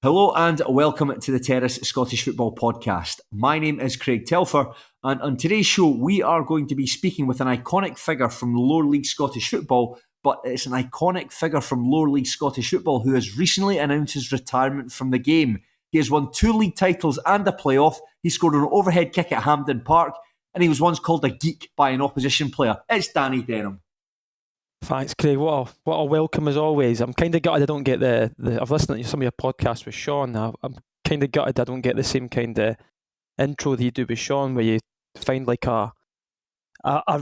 Hello and welcome to the Terrace Scottish Football Podcast. My name is Craig Telfer, and on today's show we are going to be speaking with an iconic figure from lower league Scottish football, but it's an iconic figure from lower league Scottish football who has recently announced his retirement from the game. He has won 2 league titles and a playoff. He scored an overhead kick at Hampden Park, and he was once called a geek by an opposition player. It's Danny Denholm. Thanks, Craig. What a welcome as always. I'm kind of gutted I don't get the I've listened to some of your podcasts with Sean. I'm kind of gutted I don't get the same kind of intro that you do with Sean, where you find like a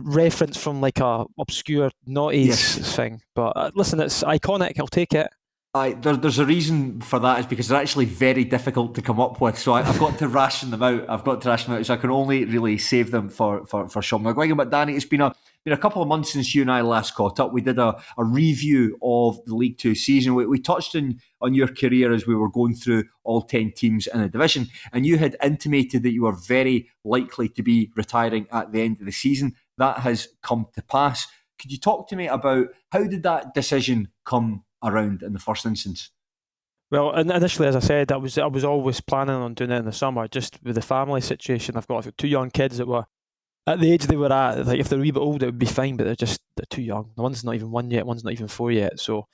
reference from like a obscure noughties thing. But listen, it's iconic. I'll take it. There's a reason for that, is because they're actually very difficult to come up with. So I've got to ration them out. So I can only really save them for Sean. Now, going about Danny, it's been a couple of months since you and I last caught up. We did a review of the League Two season. We touched on your career as we were going through all 10 teams in the division, and you had intimated that you were very likely to be retiring at the end of the season. That has come to pass. Could you talk to me about how did that decision come around in the first instance? Well, initially, as I said, I was always planning on doing it in the summer, just with the family situation. I've got 2 young kids that were at the age they were at. Like, if they're a wee bit older, it would be fine, but they're too young. One's not even 1 yet, one's not even 4 yet. So,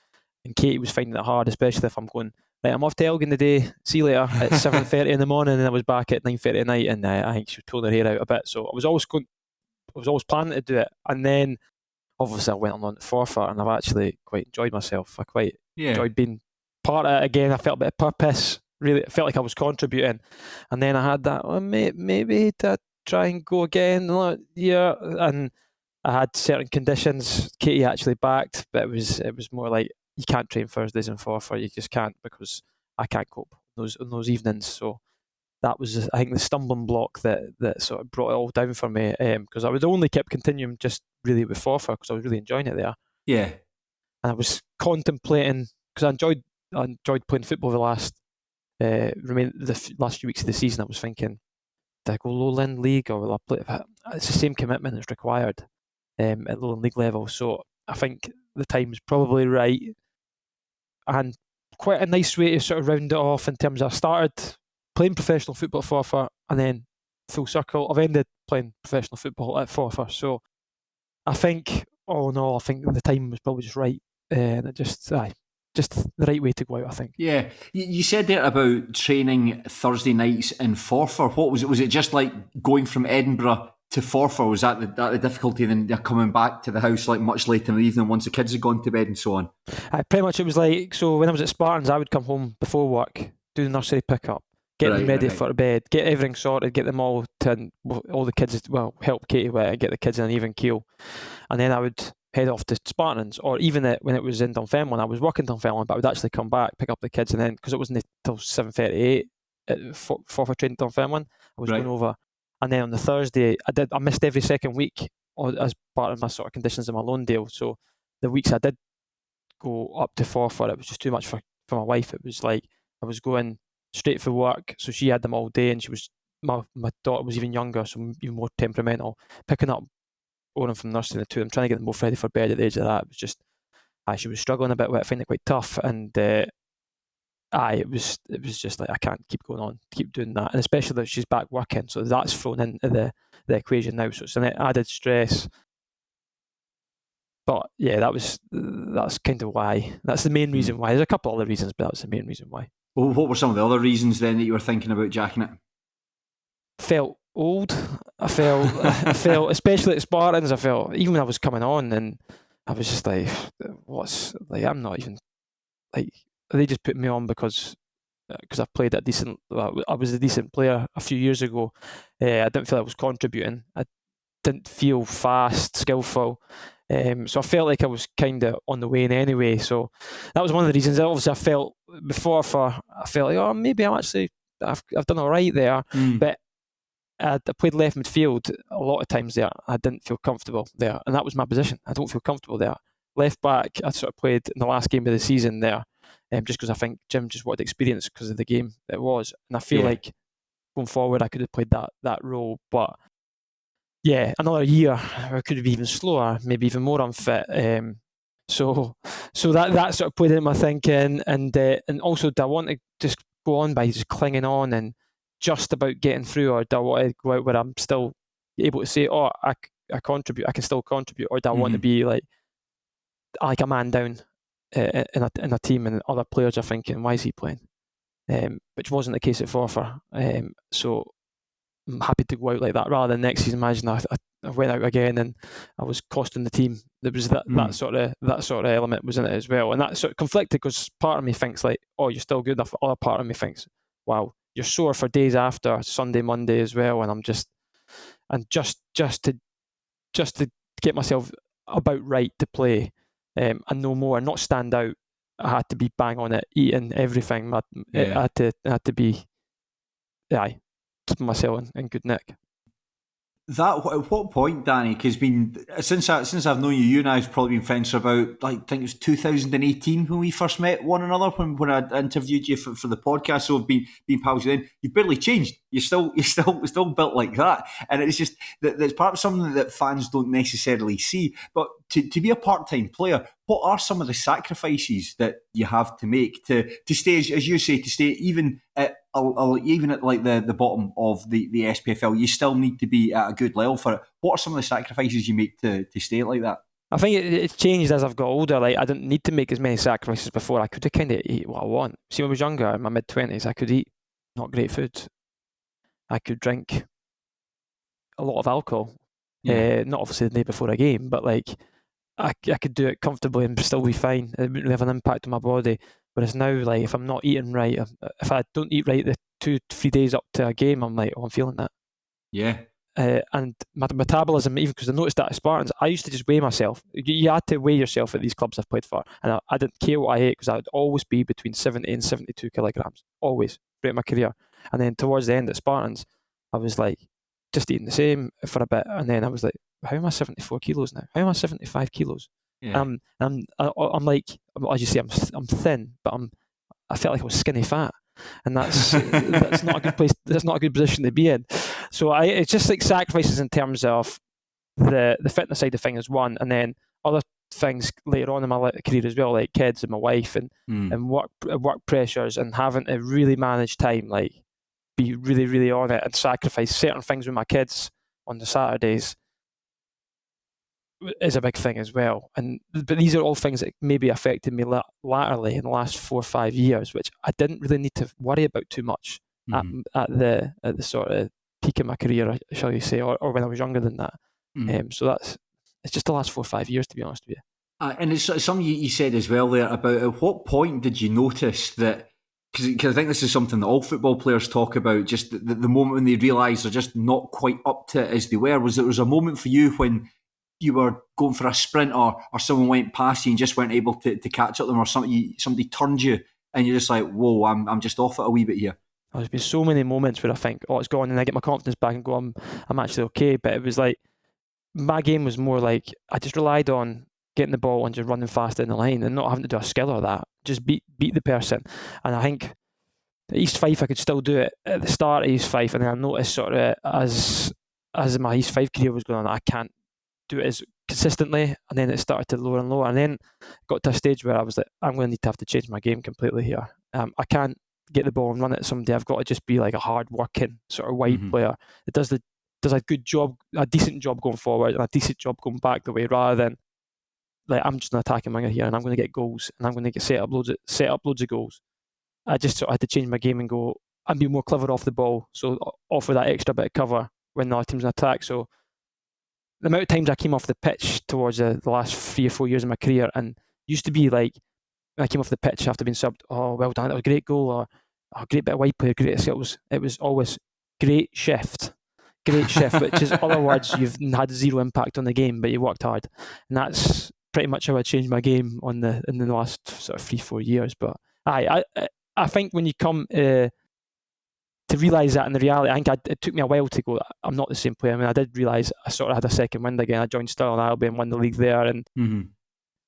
and Katie was finding it hard, especially if I'm going, right, I'm off to Elgin today, see you later at 7:30 in the morning, and I was back at 9:30 at night, and I think she was pulling her hair out a bit. So I was always planning to do it, and then obviously I went on to Forfar, and I've actually quite enjoyed myself. I quite enjoyed being part of it again. I felt a bit of purpose. Really, it felt like I was contributing. And then I had that, maybe to try and go again. Yeah, and I had certain conditions. Katie actually backed, but it was more like, you can't train Thursdays in Forfar. You just can't, because I can't cope on those evenings. So that was, I think, the stumbling block that sort of brought it all down for me, because I would only kept continuing just really with Forfar because I was really enjoying it there. Yeah. And I was contemplating, because I enjoyed playing football the last few weeks of the season. I was thinking, did I go Lowland League, or will I play? It's the same commitment that's required at Lowland League level. So I think the time is probably right, and quite a nice way to sort of round it off in terms of I started playing professional football at Forfar, and then full circle, I've ended playing professional football at Forfar. So I think, I think the time was probably just right, and it just the right way to go out, I think. Yeah, you said there about training Thursday nights in Forfar. What was it? Was it just like going from Edinburgh to Forfar? Was that the difficulty? Then they're coming back to the house like much later in the evening once the kids had gone to bed and so on? Pretty much, it was like, so when I was at Spartans, I would come home before work, do the nursery pickup, get them ready for bed, get everything sorted, get them all the kids, help Katie with it, get the kids in an even keel. And then I would head off to Spartans, or even when it was in Dunfermline, I was working Dunfermline, but I would actually come back, pick up the kids, and then, because it wasn't until 7:38 at Forfar training Dunfermline, I was going over. And then on the Thursday, I missed every second week as part of my sort of conditions in my loan deal. So the weeks I did go up to Forfar, it was just too much for my wife. It was like I was going straight for work, so she had them all day, and my daughter was even younger, so even more temperamental. Picking up Oren from nursery, the two of them, trying to get them both ready for bed at the age of that, it was just, she was struggling a bit with it, finding it quite tough, and it was just like, I can't keep going on, keep doing that, and especially that she's back working, so that's thrown into the equation now, so it's an added stress. But yeah, that's kind of why. That's the main reason why. There's a couple other reasons, but that's the main reason why. Well, what were some of the other reasons then that you were thinking about jacking it? Felt old. I felt, especially at Spartans, I felt, even when I was coming on, and I was just like, I'm not even, like, they just put me on because I played I was a decent player a few years ago. I didn't feel I was contributing. I didn't feel fast, skillful. So I felt like I was kind of on the wane anyway. So that was one of the reasons. Obviously, I felt like, maybe I've done all right there. But I played left midfield a lot of times there. I didn't feel comfortable there, and that was my position. I don't feel comfortable there. Left back, I sort of played in the last game of the season there, just because I think Jim just wanted experience because of the game it was, and I feel like going forward I could have played that role, but. Yeah, another year I could have been even slower, maybe even more unfit. So that sort of played into my thinking, and also do I want to just go on by just clinging on and just about getting through, or do I want to go out where I'm still able to say, oh, I contribute, I can still contribute, or do I want to be like a man down in a team, and other players are thinking, why is he playing? Which wasn't the case at Forfar. So I'm happy to go out like that rather than next season. Imagine I went out again and I was costing the team. There was that sort of element was in it as well, and that sort of conflicted, because part of me thinks like, oh, you're still good enough. Other part of me thinks, wow, you're sore for days after Sunday, Monday as well, and I'm just to get myself about right to play, and no more, not stand out. I had to be bang on it, eating everything. I had to be, keeping myself in good nick. That at what point, Danny? Because since I've known you, you and I have probably been friends for about, like, I think it was 2018 when we first met one another. When I interviewed you for the podcast, so I've been pals with you then. You've barely changed. You're still built like that, and it's just that's perhaps something that fans don't necessarily see. But to be a part-time player, what are some of the sacrifices that you have to make to stay, as you say, to stay even at like the bottom of the SPFL? You still need to be at a good level for it. What are some of the sacrifices you make to stay like that? I think it's changed as I've got older. Like, I didn't need to make as many sacrifices before. I could have kind of eat what I want. See, when I was younger, in my mid-20s, I could eat not great food. I could drink a lot of alcohol. Not obviously the day before a game, but like I could do it comfortably and still be fine. It wouldn't really have an impact on my body. Whereas now, like, if I'm not eating right, if I don't eat right the 2-3 days up to a game, I'm like, oh, I'm feeling that. Yeah. And my metabolism, even because I noticed that at Spartans, I used to just weigh myself. You had to weigh yourself at these clubs I've played for, and I didn't care what I ate, because I would always be between 70 and 72 kilograms, always, throughout my career. And then towards the end at Spartans, I was like just eating the same for a bit, and then I was like, how am I 74 kilos now? How am I 75 kilos? Yeah. I'm like, as you say, I'm thin, but I felt like I was skinny fat, and that's not a good place. That's not a good position to be in. So it's just like sacrifices in terms of the fitness side of things, one, and then other things later on in my career as well, like kids and my wife and work pressures, and having to really manage time, like be really, really on it, and sacrifice certain things with my kids on the Saturdays is a big thing as well. But these are all things that maybe affected me laterally in the last 4 or 5 years, which I didn't really need to worry about too much at the sort of peak of my career, shall you say, or when I was younger than that. So it's just the last 4 or 5 years, to be honest with you. And it's something you said as well there about, at what point did you notice that, because I think this is something that all football players talk about, just the moment when they realise they're just not quite up to it as they were. Was a moment for you when you were going for a sprint, or someone went past you and just weren't able to catch up them, or somebody turned you and you're just like, whoa, I'm just off it a wee bit here? There's been so many moments where I think, oh, it's gone, and I get my confidence back and go, I'm actually okay. But it was like, my game was more like, I just relied on getting the ball and just running fast in the line and not having to do a skill or that. Just beat the person. And I think at East Fife I could still do it at the start of East Fife, and then I noticed sort of as my East Fife career was going on, I can't do it as consistently, and then it started to lower and lower, and then got to a stage where I was like, I'm going to need to have to change my game completely here. I can't get the ball and run it someday. I've got to just be like a hard working sort of wide player that does a good job, a decent job going forward and a decent job going back the way, rather than like, I'm just an attacking winger here and I'm going to get goals and I'm going to get set up loads of goals. I just sort of had to change my game and go and be more clever off the ball, so offer that extra bit of cover when the other team's in attack. So the amount of times I came off the pitch towards the last 3 or 4 years of my career, and used to be like, when I came off the pitch after being subbed, oh, well done, that was a great goal, or oh, great bit of wide play, great skills. It was always great shift, which is other words, you've had zero impact on the game, but you worked hard. And that's pretty much how I changed my game in the last sort of 3-4 years. But I think when you come to realise that in the reality, I think it took me a while to go, I'm not the same player. I mean, I did realise I sort of had a second wind again. I joined Stirling Albion and won the league there, and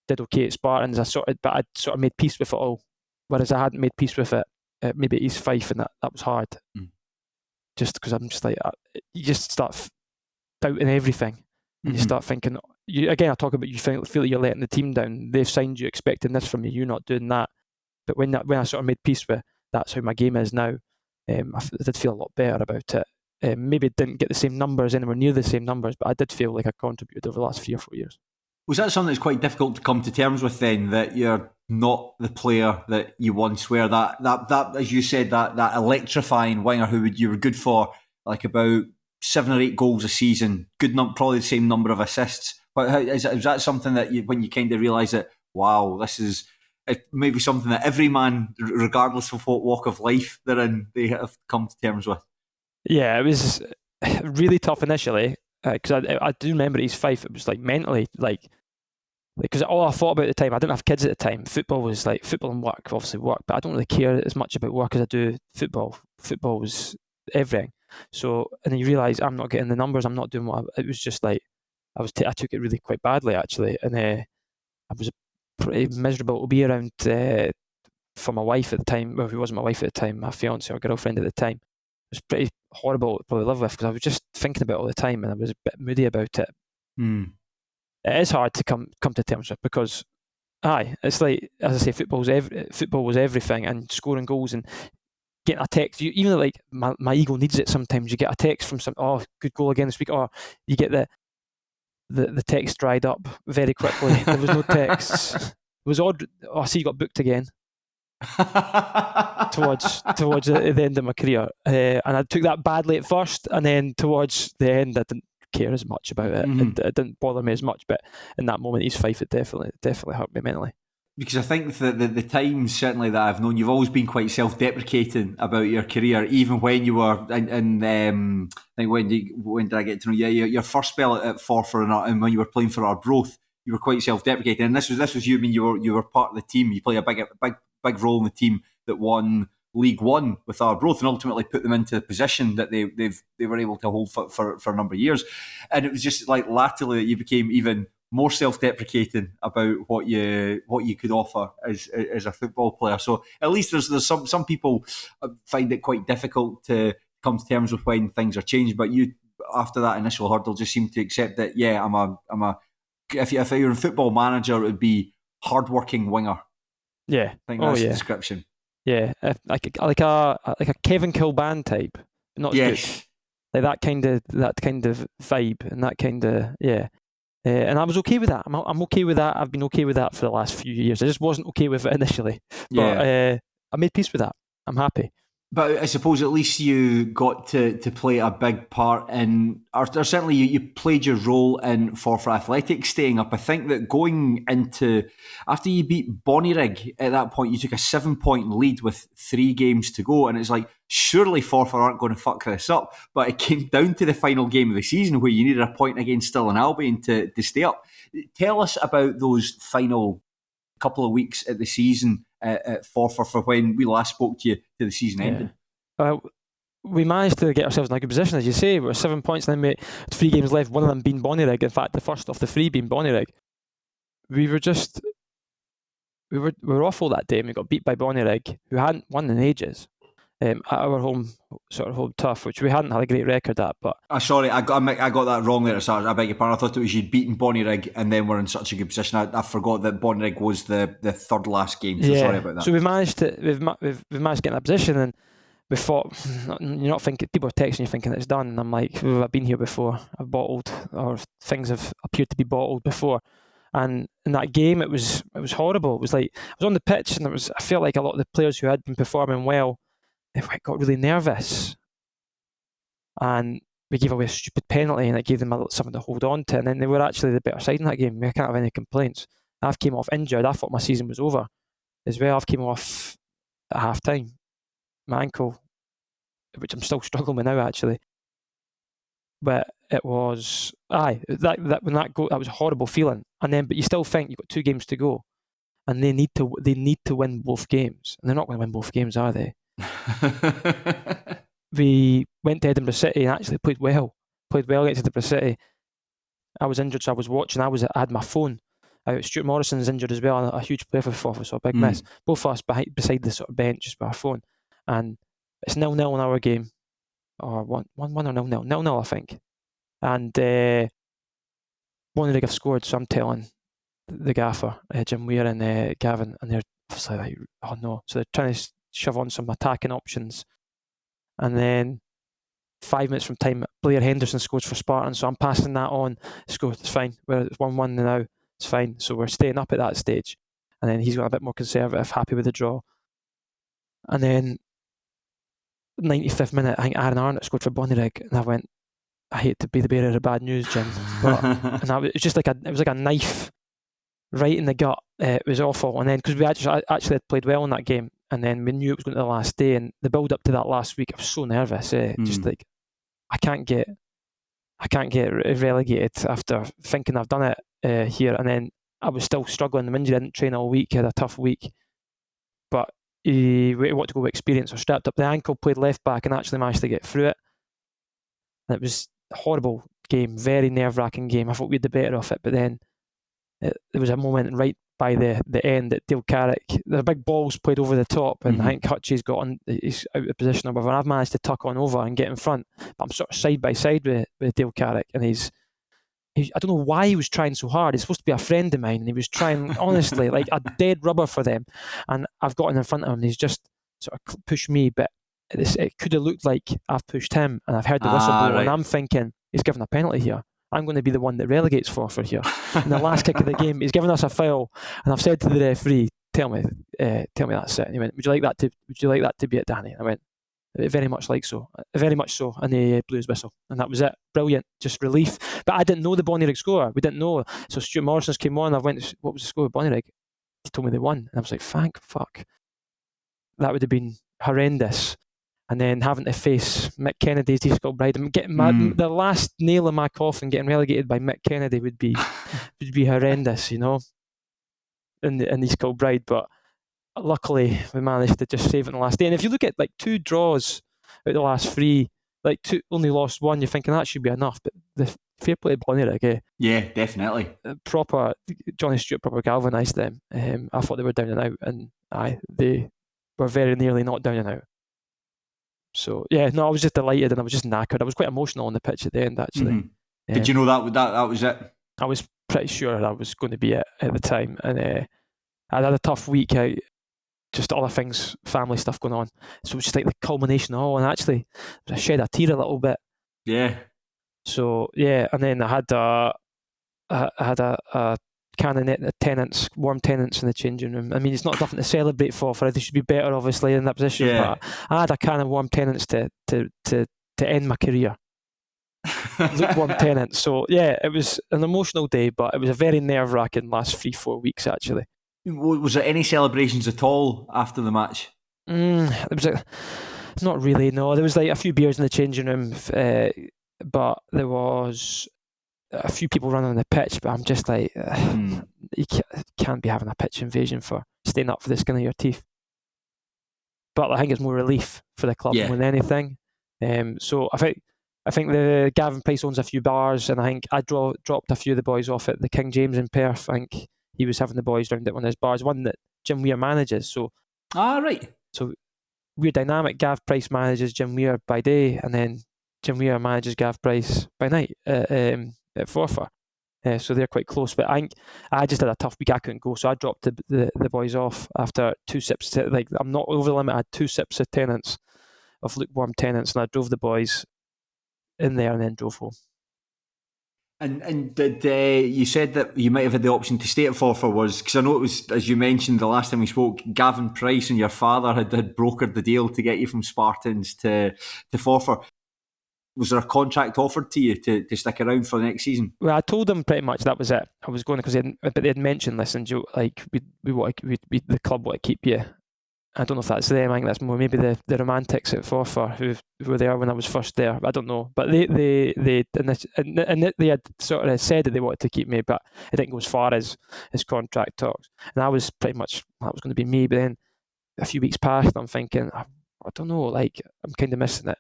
did okay at Spartans. But I'd sort of made peace with it all. Whereas I hadn't made peace with it maybe at East Fife, and that was hard. Just because I'm just like, you just start doubting everything. And you start thinking, I talk about, you feel like you're letting the team down. They've signed you expecting this from you, you're not doing that. But when I sort of made peace with that's how my game is now. I did feel a lot better about it. Maybe didn't get the same numbers, anywhere near the same numbers, but I did feel like I contributed over the last 3 or 4 years. Was that something that's quite difficult to come to terms with then, that you're not the player that you once were? That as you said, that electrifying winger you were good for like about 7 or 8 goals a season, probably the same number of assists. But is that something that when you kind of realise that, wow, this is maybe something that every man, regardless of what walk of life they're in, they have come to terms with? Yeah, it was really tough initially, because I do remember at East Fife, it was like mentally, because all I thought about at the time, I didn't have kids at the time. Football was like football and work, obviously work, but I don't really care as much about work as I do football. Football was everything. So, and then you realise I'm not getting the numbers, I'm not doing it was just like, I took it really quite badly actually, and I was pretty miserable to be around for my wife at the time. Well, who wasn't my wife at the time, my fiance or girlfriend at the time. It was pretty horrible to probably live with, because I was just thinking about it all the time, and I was a bit moody about it. It is hard to come to terms with, because it's like, as I say, football was everything, and scoring goals and getting a text. Even like my ego needs it sometimes. You get a text from good goal again this week, or you get the text dried up very quickly. There was no texts. It was odd. I see you got booked again. towards the end of my career, and I took that badly at first, and then towards the end I didn't care as much about it. It didn't bother me as much, but in that moment, East Fife, it definitely hurt me mentally. Because I think the times certainly that I've known, you've always been quite self-deprecating about your career, even when you were in I think when did I get to know you? Your first spell at Forfar, and when you were playing for Arbroath, you were quite self-deprecating, and this was you. I mean, you were part of the team. You play a big role in the team that won League One with Arbroath, and ultimately put them into the position that they were able to hold for a number of years. And it was just like latterly that you became even more self-deprecating about what you could offer as a football player. So at least there's some people find it quite difficult to come to terms with when things are changed. But you, after that initial hurdle, just seem to accept that. Yeah, if I were a football manager, it would be hardworking winger. Yeah, I think that's the description. Yeah, like a Kevin Kilban type, not as good. Like that kind of vibe and that kind of and I was okay with that. I'm okay with that. I've been okay with that for the last few years. I just wasn't okay with it initially, but I made peace with that. I'm happy. But I suppose at least you got to play a big part in, or certainly you played your role in Forfar Athletics staying up. I think that going into, after you beat Bonnyrigg, at that point you took a 7-point lead with 3 games to go, and it's like, surely Forfar aren't going to fuck this up. But it came down to the final game of the season where you needed a point against Stirling Albion to stay up. Tell us about those final couple of weeks at the season at Forfar, for when we last spoke to you to the season ending. We managed to get ourselves in a good position, as you say. We were 7 points, and then we had 3 games left, one of them being Bonnyrigg. In fact, the first of the 3 being Bonnyrigg. We were awful that day, and we got beat by Bonnyrigg, who hadn't won in ages. At our home turf, which we hadn't had a great record at. But sorry, I got that wrong there. So I beg your pardon. I thought it was you'd beaten Bonnyrigg and then we're in such a good position. I forgot that Bonnyrigg was the third last game. So sorry about that. So we've managed to get in that position, and we thought, you're not thinking, people are texting you thinking it's done, and I'm like, I've been here before. I've bottled, or things have appeared to be bottled before. And in that game, it was horrible. It was like I was on the pitch, and I felt like a lot of the players who had been performing well, they got really nervous, and we gave away a stupid penalty, and it gave them something to hold on to. And then they were actually the better side in that game. I can't have any complaints. I've came off injured. I thought my season was over as well. I've came off at half time, my ankle, which I'm still struggling with now actually. But it was that was a horrible feeling. And then, but you still think you've got 2 games to go, and they need to win both games, and they're not going to win both games, are they? We went to Edinburgh City and actually played well against Edinburgh City. I was injured, so I was watching. I had my phone out. Stuart Morrison's injured as well, a huge player for Forfar, so a big miss. Both of us beside the sort of bench just by our phone, and it's 0-0 in our game, or 1-1 or 0-0, 0-0 I think. And Bonnyrigg have scored, so I'm telling the gaffer, Jim Weir and Gavin, and they're like, oh no. So they're trying to shove on some attacking options. And then 5 minutes from time, Blair Henderson scores for Spartan, so I'm passing that on. It's fine. It's 1-1 now. It's fine. So we're staying up at that stage. And then he's got a bit more conservative, happy with the draw. And then 95th minute, I think Aaron Arnott scored for Bonnyrigg, and I went, I hate to be the bearer of bad news, Jim, but and it was just like a knife right in the gut. It was awful. And then because we actually had played well in that game, and then we knew it was going to the last day, and the build up to that last week, I was so nervous. Just like I can't get relegated after thinking I've done it here, and then I was still struggling. The injury, didn't train all week, had a tough week, but he wanted to go with experience. So strapped up the ankle, played left back, and actually managed to get through it. And it was a horrible game, very nerve-wracking game. I thought we had the better of it, but then there was a moment right by the end that Dale Carrick, the big balls played over the top, and I think Hutchie's he's out of position or whatever. I've managed to tuck on over and get in front, but I'm sort of side by side with Dale Carrick, and he's I don't know why he was trying so hard. He's supposed to be a friend of mine, and he was trying honestly like a dead rubber for them. And I've gotten in front of him, and he's just sort of pushed me, but it could have looked like I've pushed him, and I've heard the whistle blow, and I'm thinking he's given a penalty here. I'm going to be the one that relegates Forfar here. In the last kick of the game, he's given us a foul, and I've said to the referee, "Tell me that's it." And he went, "Would you like that to be it, Danny?" I went, very much so. And he blew his whistle, and that was it. Brilliant, just relief. But I didn't know the Bonnyrigg score. We didn't know. So Stuart Morrison's came on. I went, "What was the score of Bonnyrigg?" He told me they won, and I was like, "Thank fuck." That would have been horrendous. And then having to face Mick Kennedy's East Kilbride and getting the last nail in my coffin, getting relegated by Mick Kennedy would be horrendous, in East Kilbride. But luckily, we managed to just save it in the last day. And if you look at like 2 draws out of the last 3, like 2 only lost 1, you're thinking that should be enough. But the fair play to Bonnyrigg, yeah, definitely. Johnny Stewart proper galvanised them. I thought they were down and out, and they were very nearly not down and out. So yeah, no, I was just delighted, and I was just knackered. I was quite emotional on the pitch at the end, actually. Did you know that was it? I was pretty sure I was going to be it at the time, and I had a tough week. Just other things, family stuff going on. So it was just like the culmination of all, and actually, I shed a tear a little bit. Yeah. So yeah, and then I had a can of tenants, warm tenants in the changing room. I mean, it's not nothing to celebrate for. They should be better, obviously, in that position. Yeah. But I had a can of warm tenants to end my career. Lukewarm tenants. So yeah, it was an emotional day, but it was a very nerve-wracking last 3-4 weeks, actually. Was there any celebrations at all after the match? It was not really. No, there was like a few beers in the changing room, but there was a few people running on the pitch, but I'm just like, you can't be having a pitch invasion for staying up for the skin of your teeth. But I think it's more relief for the club more than anything. So I think the Gavin Price owns a few bars, and I think I dropped a few of the boys off at the King James in Perth. I think he was having the boys round at one of his bars, one that Jim Weir manages. So right. So we're dynamic. Gav Price manages Jim Weir by day, and then Jim Weir manages Gav Price by night at Forfar. So they're quite close. But I think I just had a tough week. I couldn't go, so I dropped the boys off after 2 sips. Like, I'm not over the limit. I had 2 sips of lukewarm tenants, and I drove the boys in there and then drove home. And did you said that you might have had the option to stay at Forfar, was because I know it was, as you mentioned the last time we spoke, Gavin Price and your father had brokered the deal to get you from Spartans to Forfar. Was there a contract offered to you to stick around for the next season? Well, I told them pretty much that was it. I was going because they had mentioned, listen, Joe, like we the club want to keep you. I don't know if that's them. I think that's more maybe the romantics at Forfar who were there when I was first there. I don't know, but they had sort of said that they wanted to keep me, but it didn't go as far as contract talks. And I was pretty much that was going to be me. But then a few weeks passed, I'm thinking, I don't know, like I'm kind of missing it.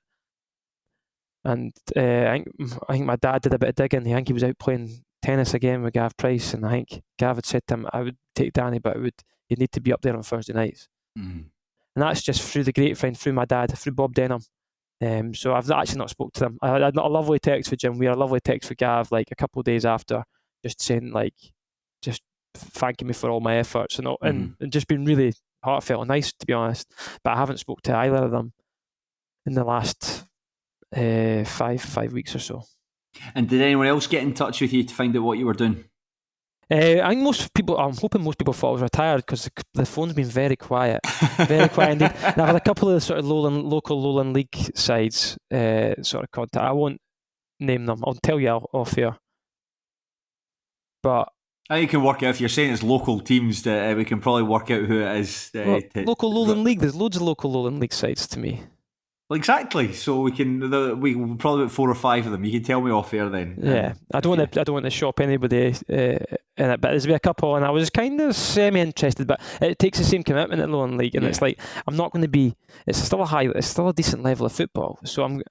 And I think my dad did a bit of digging. I think he was out playing tennis again with Gav Price, and I think Gav had said to him, "I would take Danny, but you'd need to be up there on Thursday nights." And that's just through the grapevine, through my dad, through Bob Denholm. So I've actually not spoke to them. I had a lovely text for Jim Weir, a lovely text for Gav, like a couple of days after, just saying like, just thanking me for all my efforts and just being really, heartfelt and nice, to be honest. But I haven't spoke to either of them in the last 5 weeks or so. And did anyone else get in touch with you to find out what you were doing? I think I'm hoping most people thought I was retired because the phone's been very quiet indeed. And I've had a couple of sort of local Lowland League sides sort of contact. I won't name them. I'll tell you off here. But I think you can work out, if you're saying it's local teams, that we can probably work out who it is. Local Lowland League. There's loads of local Lowland League sides to me. Well, exactly. So we probably about 4 or 5 of them. You can tell me off air then. Yeah, I don't want to shop anybody in it, but there's been a couple, and I was kind of semi-interested. But it takes the same commitment at Lowland League, and it's like I'm not going to be. It's still a decent level of football. So I'm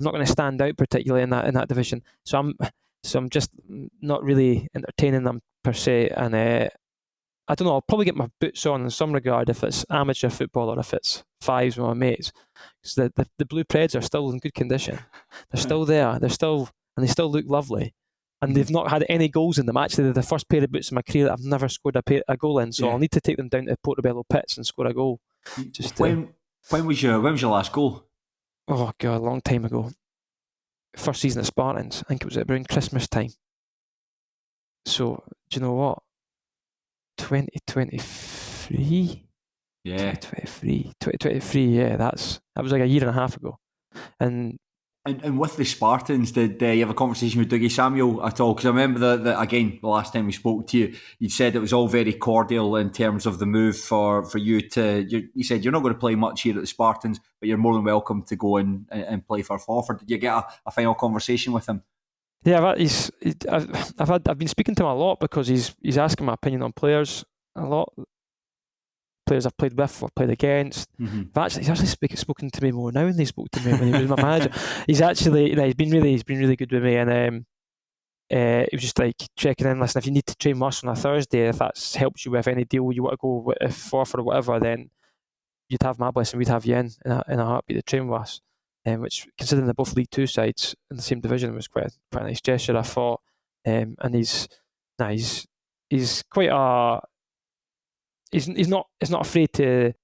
not going to stand out particularly in that division. So I'm just not really entertaining them per se, and I don't know. I'll probably get my boots on in some regard if it's amateur football or if it's fives with my mates. Because the Blue Preds are still in good condition. They're still there. They still look lovely. And they've not had any goals in them. Actually, they're the first pair of boots in my career that I've never scored a goal in. So I'll need to take them down to Portobello Pits and score a goal. When was your last goal? Oh God, a long time ago. First season at Spartans. I think it was around Christmas time. So do you know what? 2023. Yeah. 2023. Yeah, that was like a year and a half ago. And with the Spartans, did you have a conversation with Dougie Samuel at all? Because I remember that again, the last time we spoke to you, you said it was all very cordial in terms of the move for you to. You said you're not going to play much here at the Spartans, but you're more than welcome to go in and play for Forfar. Did you get a final conversation with him? Yeah, I've been speaking to him a lot because he's asking my opinion on players a lot. Players I've played with or played against. Mm-hmm. He's actually spoken to me more now than he spoke to me when he was my manager. He's been really good with me, and it was just like checking in. Listen, if you need to train us on a Thursday, if that helps you with any deal you want to go for or whatever, then you'd have my blessing. We'd have you in a heartbeat to train with us. Which, considering they're both League Two sides in the same division, was quite a nice gesture, I thought. And he's quite a. He's not afraid to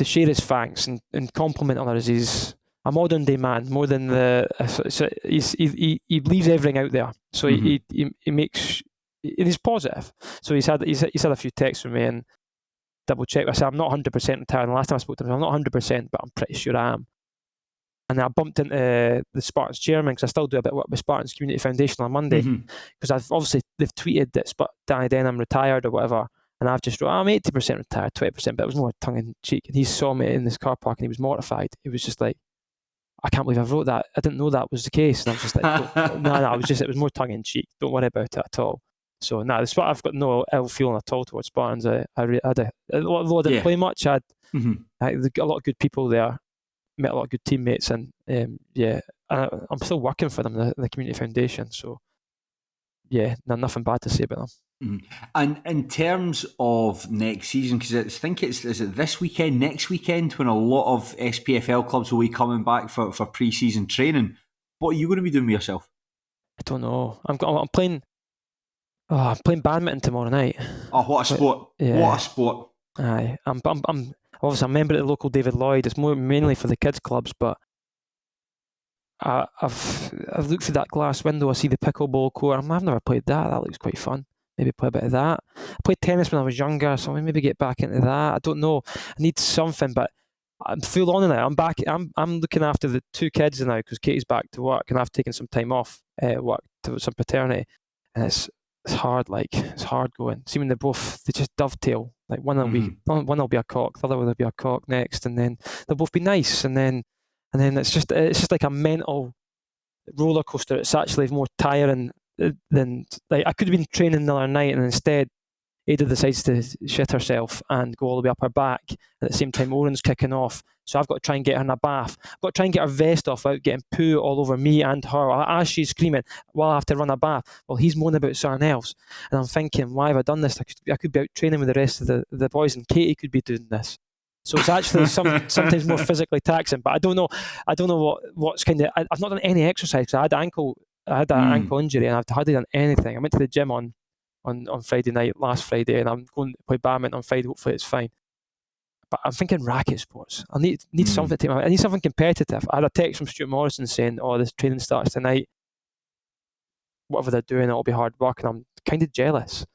share his thanks and compliment others. He's a modern day man more than he leaves everything out there. So he makes, and he's positive. So he's had a few texts from me and double check. I said I'm not 100% retired. And the last time I spoke to him, I'm not 100%, but I'm pretty sure I am. And I bumped into the Spartans chairman because I still do a bit of work with Spartans Community Foundation on Monday because they've tweeted that Danny Denholm retired or whatever. And I've just wrote, I'm 80% retired, 20%, but it was more tongue in cheek. And he saw me in this car park and he was mortified. He was just like, I can't believe I wrote that. I didn't know that was the case. And I was just like, no, it was more tongue in cheek. Don't worry about it at all. So, I've got no ill feeling at all towards Spartans. Although I didn't play much, I got a lot of good people there, met a lot of good teammates, and I'm still working for them, the Community Foundation. So, yeah, nothing bad to say about them. And in terms of next season, because I think is it this weekend, next weekend, when a lot of SPFL clubs will be coming back for pre-season training. What are you going to be doing with yourself? I don't know. I'm playing badminton tomorrow night. Oh, what a sport! Yeah. What a sport! Aye, I'm obviously a member of the local David Lloyd. It's mainly for the kids clubs, but I've looked through that glass window. I see the pickleball court. I've never played that. That looks quite fun. Maybe play a bit of that. I played tennis when I was younger, so maybe get back into that. I don't know. I need something, but I'm full on now. I'm back. I'm looking after the 2 kids now because Katie's back to work, and I've taken some time off work to some paternity, and it's hard. Like it's hard going. See when they just dovetail. Like one will be a cock, the other will be a cock next, and then they'll both be nice, and then it's just like a mental roller coaster. It's actually more tiring. Then I could have been training the other night, and instead Ada decides to shit herself and go all the way up her back. At the same time, Oren's kicking off, so I've got to try and get her in a bath. I've got to try and get her vest off without getting poo all over me and her as she's screaming while I have to run a bath. Well, he's moaning about something else, and I'm thinking, why have I done this? I could be out training with the rest of the boys, and Katie could be doing this. So it's actually sometimes more physically taxing. But I don't know what's kind of. I've not done any exercise. I had an ankle injury, and I've hardly done anything. I went to the gym on Friday night, last Friday, and I'm going to play badminton on Friday. Hopefully it's fine. but I'm thinking racket sports. I need something to. I need something competitive. I had a text from Stuart Morrison saying, "Oh, this training starts tonight. Whatever they're doing, it'll be hard work," and I'm kind of jealous.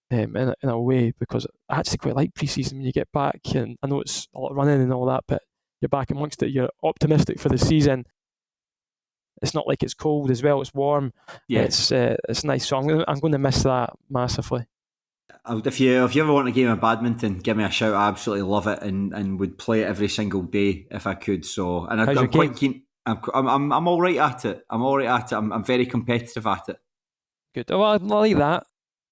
In a way, because I actually quite like pre-season when you get back, and I know it's a lot of running and all that, but you're back amongst it. You're optimistic for the season. It's not like it's cold as well. It's warm. Yeah, it's nice. So I'm going to miss that massively. If you ever want a game of badminton, give me a shout. I absolutely love it and would play it every single day if I could. So, and I'm quite keen. I'm all right at it. I'm very competitive at it. Good. Oh, I like that.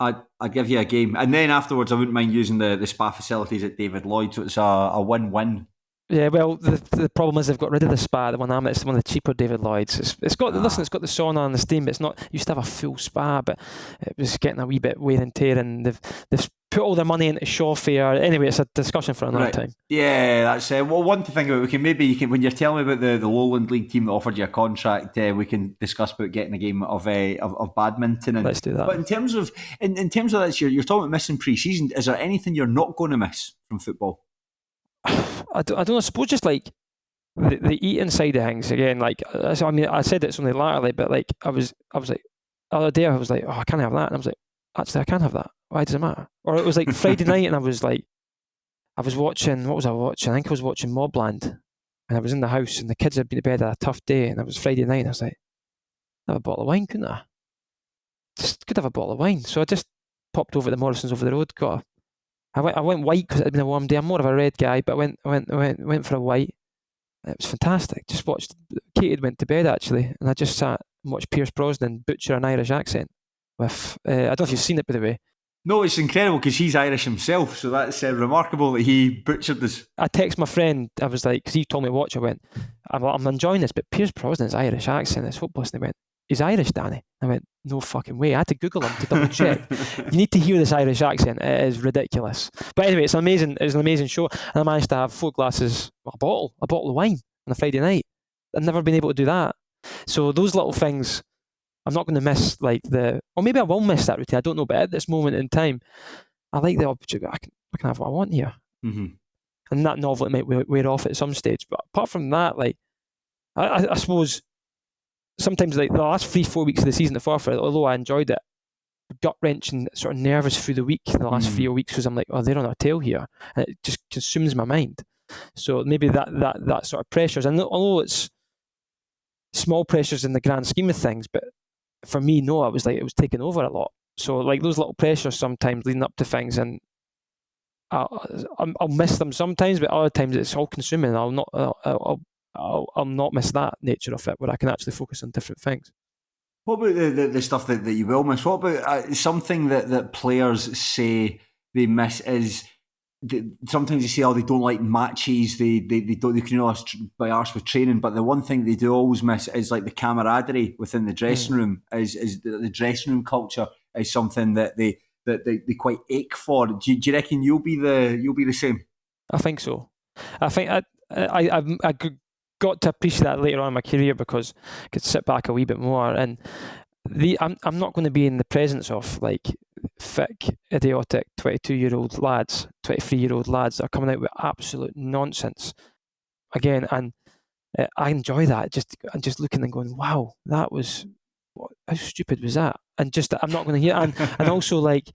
I'd give you a game, and then afterwards I wouldn't mind using the spa facilities at David Lloyd. So it's a win-win. Yeah, well, the problem is they've got rid of the spa. The one I'm at, it's one of the cheaper David Lloyd's. It's got it's got the sauna and the steam, but it's not. Used to have a full spa, but it was getting a wee bit wear and tear, and they've put all their money into Forfar. Anyway, it's a discussion for another time. Yeah, that's well, one to think about. We can when you're telling me about the Lowland League team that offered you a contract, we can discuss about getting a game of badminton. And, let's do that. But in terms of that, you're talking about missing pre-season. Is there anything you're not going to miss from football? I don't know. I suppose just like the eating side of things again. Like, I mean, I said it's only latterly, but like I was like the other day I was like, oh, I can't have that, and I was like, actually, I can have that. Why does it matter? Or it was like Friday night, and I was watching. What was I watching? I think I was watching Mobland, and I was in the house, and the kids had been to bed at a tough day, and it was Friday night, and I was like, I'd have a bottle of wine, couldn't I? Just could have a bottle of wine. So I just popped over to Morrison's over the road, I went white because it had been a warm day. I'm more of a red guy, but I went for a white. It was fantastic. Just watched. Katie had went to bed actually, and I just sat and watched Pierce Brosnan butcher an Irish accent. With I don't know if you've seen it, by the way. No, it's incredible because he's Irish himself, so that's remarkable that he butchered this. I texted my friend. I was like, because he told me to watch. I went, I'm enjoying this, but Pierce Brosnan's Irish accent is hopeless. And he went, he's Irish, Danny. I went, no fucking way. I had to Google him to double check. You need to hear this Irish accent. It is ridiculous. But anyway, it's an amazing show. And I managed to have 4 glasses, a bottle of wine on a Friday night. I've never been able to do that. So those little things, I'm not going to miss or maybe I will miss that routine. I don't know. But at this moment in time, I like the opportunity. I can have what I want here. Mm-hmm. And that novelty might wear off at some stage. But apart from that, like, I suppose sometimes like the last 3-4 weeks of the season at Forfar, although I enjoyed it, gut-wrenching, sort of nervous through the week, the last 3 weeks, because I'm like, oh, they're on our tail here, and it just consumes my mind. So maybe that sort of pressures, and although it's small pressures in the grand scheme of things, but for me, no, it was taking over a lot. So like those little pressures sometimes leading up to things, and I'll miss them sometimes, but other times it's all consuming. I'll not miss that nature of it, where I can actually focus on different things. What about the stuff that you will miss? What about something that players say they miss is sometimes they say, oh, they don't like matches, they can by arse with training, but the one thing they do always miss is like the camaraderie within the dressing room. Is the dressing room culture is something that they quite ache for. Do you reckon you'll be the same? I think so. I think I got to appreciate that later on in my career because I could sit back a wee bit more, and I'm not going to be in the presence of like thick, idiotic 22-year-old lads, 23-year-old lads that are coming out with absolute nonsense again, and I enjoy that. Just looking and going, wow, that was, how stupid was that? And just I'm not going to hear, and also like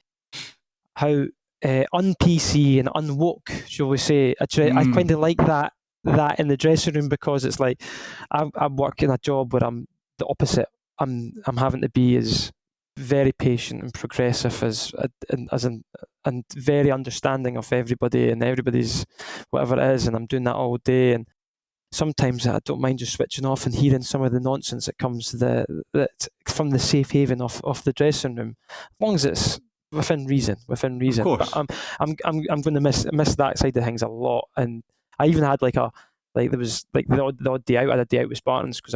how un-PC and unwoke, shall we say? I kind of like that in the dressing room, because it's like I'm working a job where I'm the opposite. I'm having to be as very patient and progressive and very understanding of everybody and everybody's whatever it is, and I'm doing that all day. And sometimes I don't mind just switching off and hearing some of the nonsense that comes from the safe haven of the dressing room, as long as it's within reason. Of course. But I'm going to miss that side of things a lot. And I even had there was like the odd day out. I had a day out with Spartans because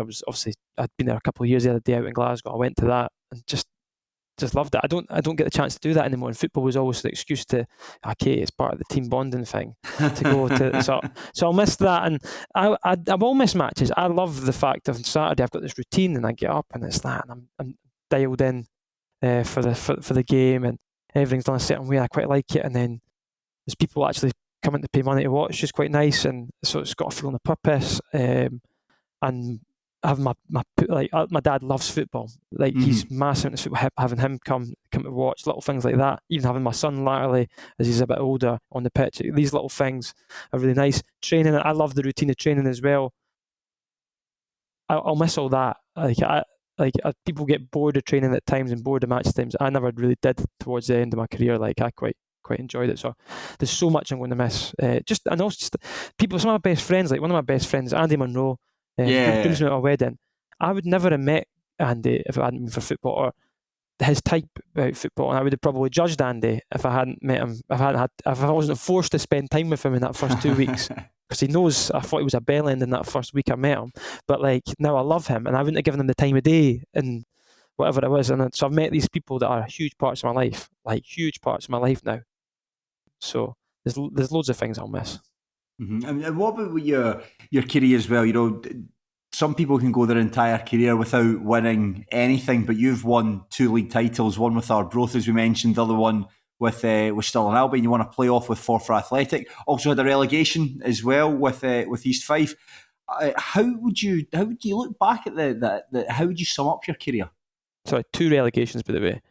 I'd been there a couple of years. The other day out in Glasgow, I went to that and just loved it. I don't get the chance to do that anymore. And football was always the excuse to, okay, it's part of the team bonding thing to go to. So I'll miss that, and I will miss matches. I love the fact that on Saturday I've got this routine and I get up and it's that, and I'm dialed in for the game, and everything's done a certain way. I quite like it, and then there's people actually coming to pay money to watch, which is quite nice, and so it's got a feeling of purpose. And having my dad loves football, like he's massive into football. Having him come to watch, little things like that. Even having my son latterly, as he's a bit older, on the pitch, these little things are really nice. Training, I love the routine of training as well. I'll miss all that. People get bored of training at times and bored of match times. I never really did towards the end of my career. Like I quite enjoyed it. So there's so much I'm going to miss. Just people. Some of my best friends, like one of my best friends, Andy Monroe, groomsman at a wedding. I would never have met Andy if it hadn't been for football or his type about football, and I would have probably judged Andy if I hadn't met him. If I wasn't forced to spend time with him in that first 2 weeks. Because he knows I thought he was a bellend in that first week I met him, but like now I love him, and I wouldn't have given him the time of day and whatever it was. And so I've met these people that are huge parts of my life, like huge parts of my life now. So there's loads of things I'll miss. And what about with your career as well? You know, some people can go their entire career without winning anything, but you've won 2 league titles, one with Arbroath, as we mentioned, the other one with Stirling Albion. You won a playoff with Forfar Athletic. Also had a relegation as well with East Fife. How would you look back at how would you sum up your career? Sorry, 2 relegations, by the way.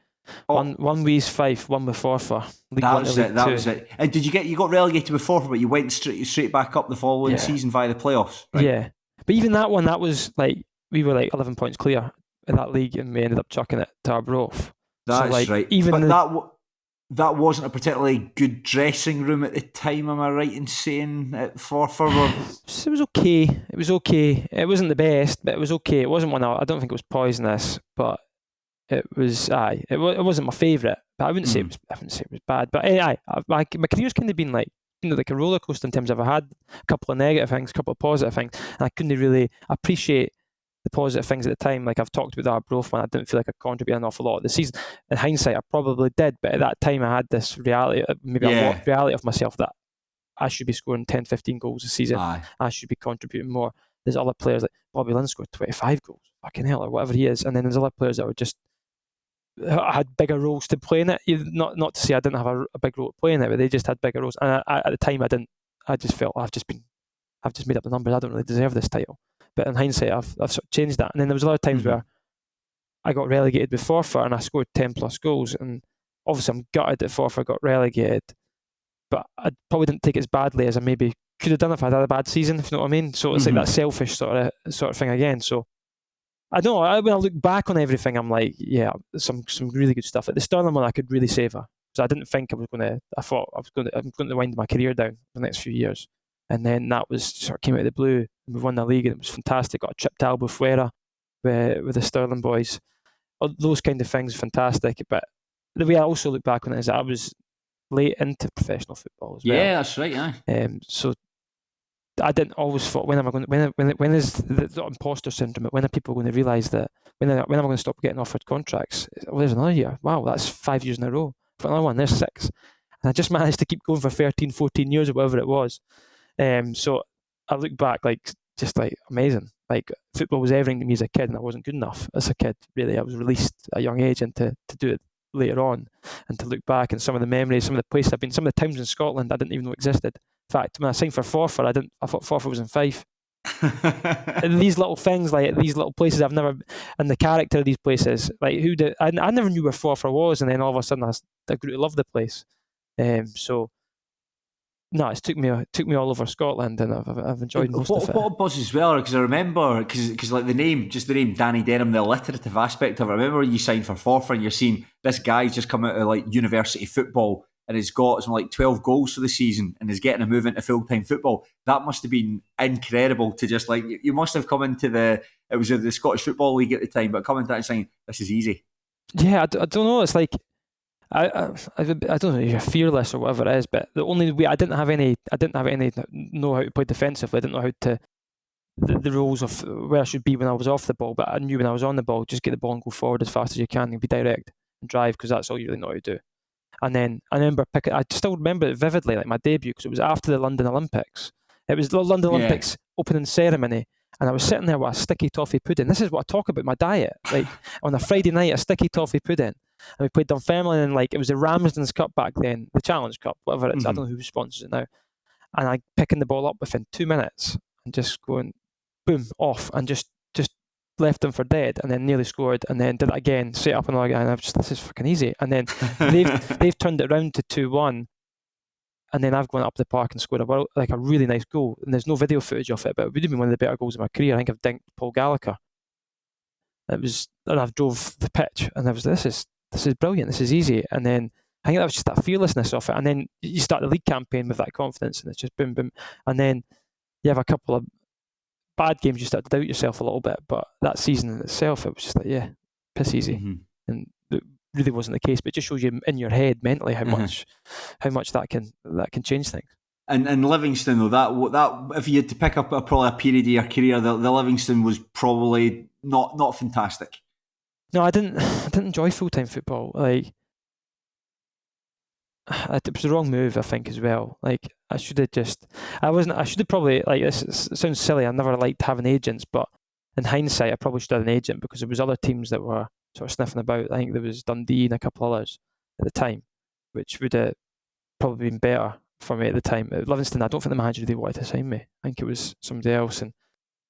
One with East Fife, one with Forfar. That was it. And did you got relegated with Forfar, but you went straight back up the following season via the playoffs? Right? Yeah, but even that one, that was like we were like 11 points clear in that league, and we ended up chucking it to Arbroath. That's right. Even that wasn't a particularly good dressing room at the time. Am I right in saying at Forfar? It was okay. It was okay. It wasn't the best, but it was okay. It wasn't one. I don't think it was poisonous, but it was. It wasn't my favourite. But I wouldn't say it was. I wouldn't say it was bad. But my career's kind of been like like a roller coaster in terms of I had a couple of negative things, a couple of positive things, and I couldn't really appreciate the positive things at the time. Like I've talked about the Arbroath one, I didn't feel like I contributed an awful lot of the season. In hindsight, I probably did, but at that time I had this reality, maybe a lot reality of myself that I should be scoring 10, 15 goals a season. I should be contributing more. There's other players like Bobby Lynn scored 25 goals, fucking hell, or whatever he is. And then there's other players that were just had bigger roles to play in it. Not to say I didn't have a big role to play in it, but they just had bigger roles. And at the time I didn't. I just felt I've just made up the numbers. I don't really deserve this title. But in hindsight, I've sort of changed that. And then there was a lot of times where I got relegated with Forfar and I scored 10 plus goals. And obviously I'm gutted that Forfar got relegated, but I probably didn't take it as badly as I maybe could have done if I'd had a bad season, if you know what I mean. So it's like that selfish sort of thing again. So I don't know. When I look back on everything, I'm like, yeah, some really good stuff. At the Stirling one, I could really savour. So I didn't think I'm going to wind my career down for the next few years. And then that was sort of came out of the blue. We won the league and it was fantastic. Got a trip to Albufeira with the Stirling boys. Those kind of things, fantastic. But the way I also look back on it is that I was late into professional football as well. Yeah, that's right. Yeah. So I didn't always thought when is the imposter syndrome? When are people going to realise that? When am I going to stop getting offered contracts? Well, there's another year. Wow, that's 5 years in a row. For another one, there's 6. And I just managed to keep going for 13, 14 years or whatever it was. So I look back just amazing. Like football was everything to me as a kid, and I wasn't good enough as a kid. Really, I was released at a young age, and to do it later on, and to look back and some of the memories, some of the places I've been, some of the towns in Scotland I didn't even know existed. In fact, when I signed for Forfar, I thought Forfar was in Fife. And these little things, like these little places I've never, and the character of these places, like I never knew where Forfar was, and then all of a sudden I grew to love the place. So. No, it took me all over Scotland, and I've enjoyed most of it. What a buzz as well, because I remember, because like the name Danny Denholm, the alliterative aspect of it. I remember when you signed for Forfar and you're seeing this guy's just come out of like university football and has got some like 12 goals for the season and is getting a move into full-time football. That must have been incredible to just like, you must have come into it was the Scottish Football League at the time, but coming to that and saying, this is easy. Yeah, I don't know, it's like, I don't know if you're fearless or whatever it is, but the only way I didn't have any know how to play defensively. I didn't know how to the rules of where I should be when I was off the ball, but I knew when I was on the ball, just get the ball and go forward as fast as you can and be direct and drive, because that's all you really know how to do. And then I still remember it vividly, like my debut, because it was after the London Olympics. It was the London Olympics opening ceremony, and I was sitting there with a sticky toffee pudding. This is what I talk about my diet, like on a Friday night, a sticky toffee pudding. And we played Dunfermline, and like it was the Ramsden's Cup back then, the Challenge Cup, whatever it is. I don't know who sponsors it now. and I picking the ball up within 2 minutes and just going boom off and just left them for dead, and then nearly scored, and then did it again, set up another guy, and I was just, this is fucking easy. And then they've turned it around to 2-1, and then I've gone up the park and scored a really nice goal, and there's no video footage of it, but it would have been one of the better goals of my career. I think I've dinked Paul Gallagher. And I've drove the pitch, and I was this is brilliant, this is easy. And then I think that was just that fearlessness of it. And then you start the league campaign with that confidence, and it's just boom, boom. And then you have a couple of bad games, you start to doubt yourself a little bit. But that season in itself, it was just like, yeah, piss easy. Mm-hmm. And it really wasn't the case. But it just shows you in your head mentally how much that can change things. And Livingston, though, that if you had to pick up probably a period of your career, the Livingston was probably not fantastic. No, I didn't enjoy full-time football. Like, it was the wrong move, I think, as well. Like, I should have probably, like, this sounds silly, I never liked having agents, but in hindsight, I probably should have had an agent, because there was other teams that were sort of sniffing about. I think there was Dundee and a couple others at the time, which would have probably been better for me at the time. At Livingston, I don't think the manager really wanted to sign me. I think it was somebody else, and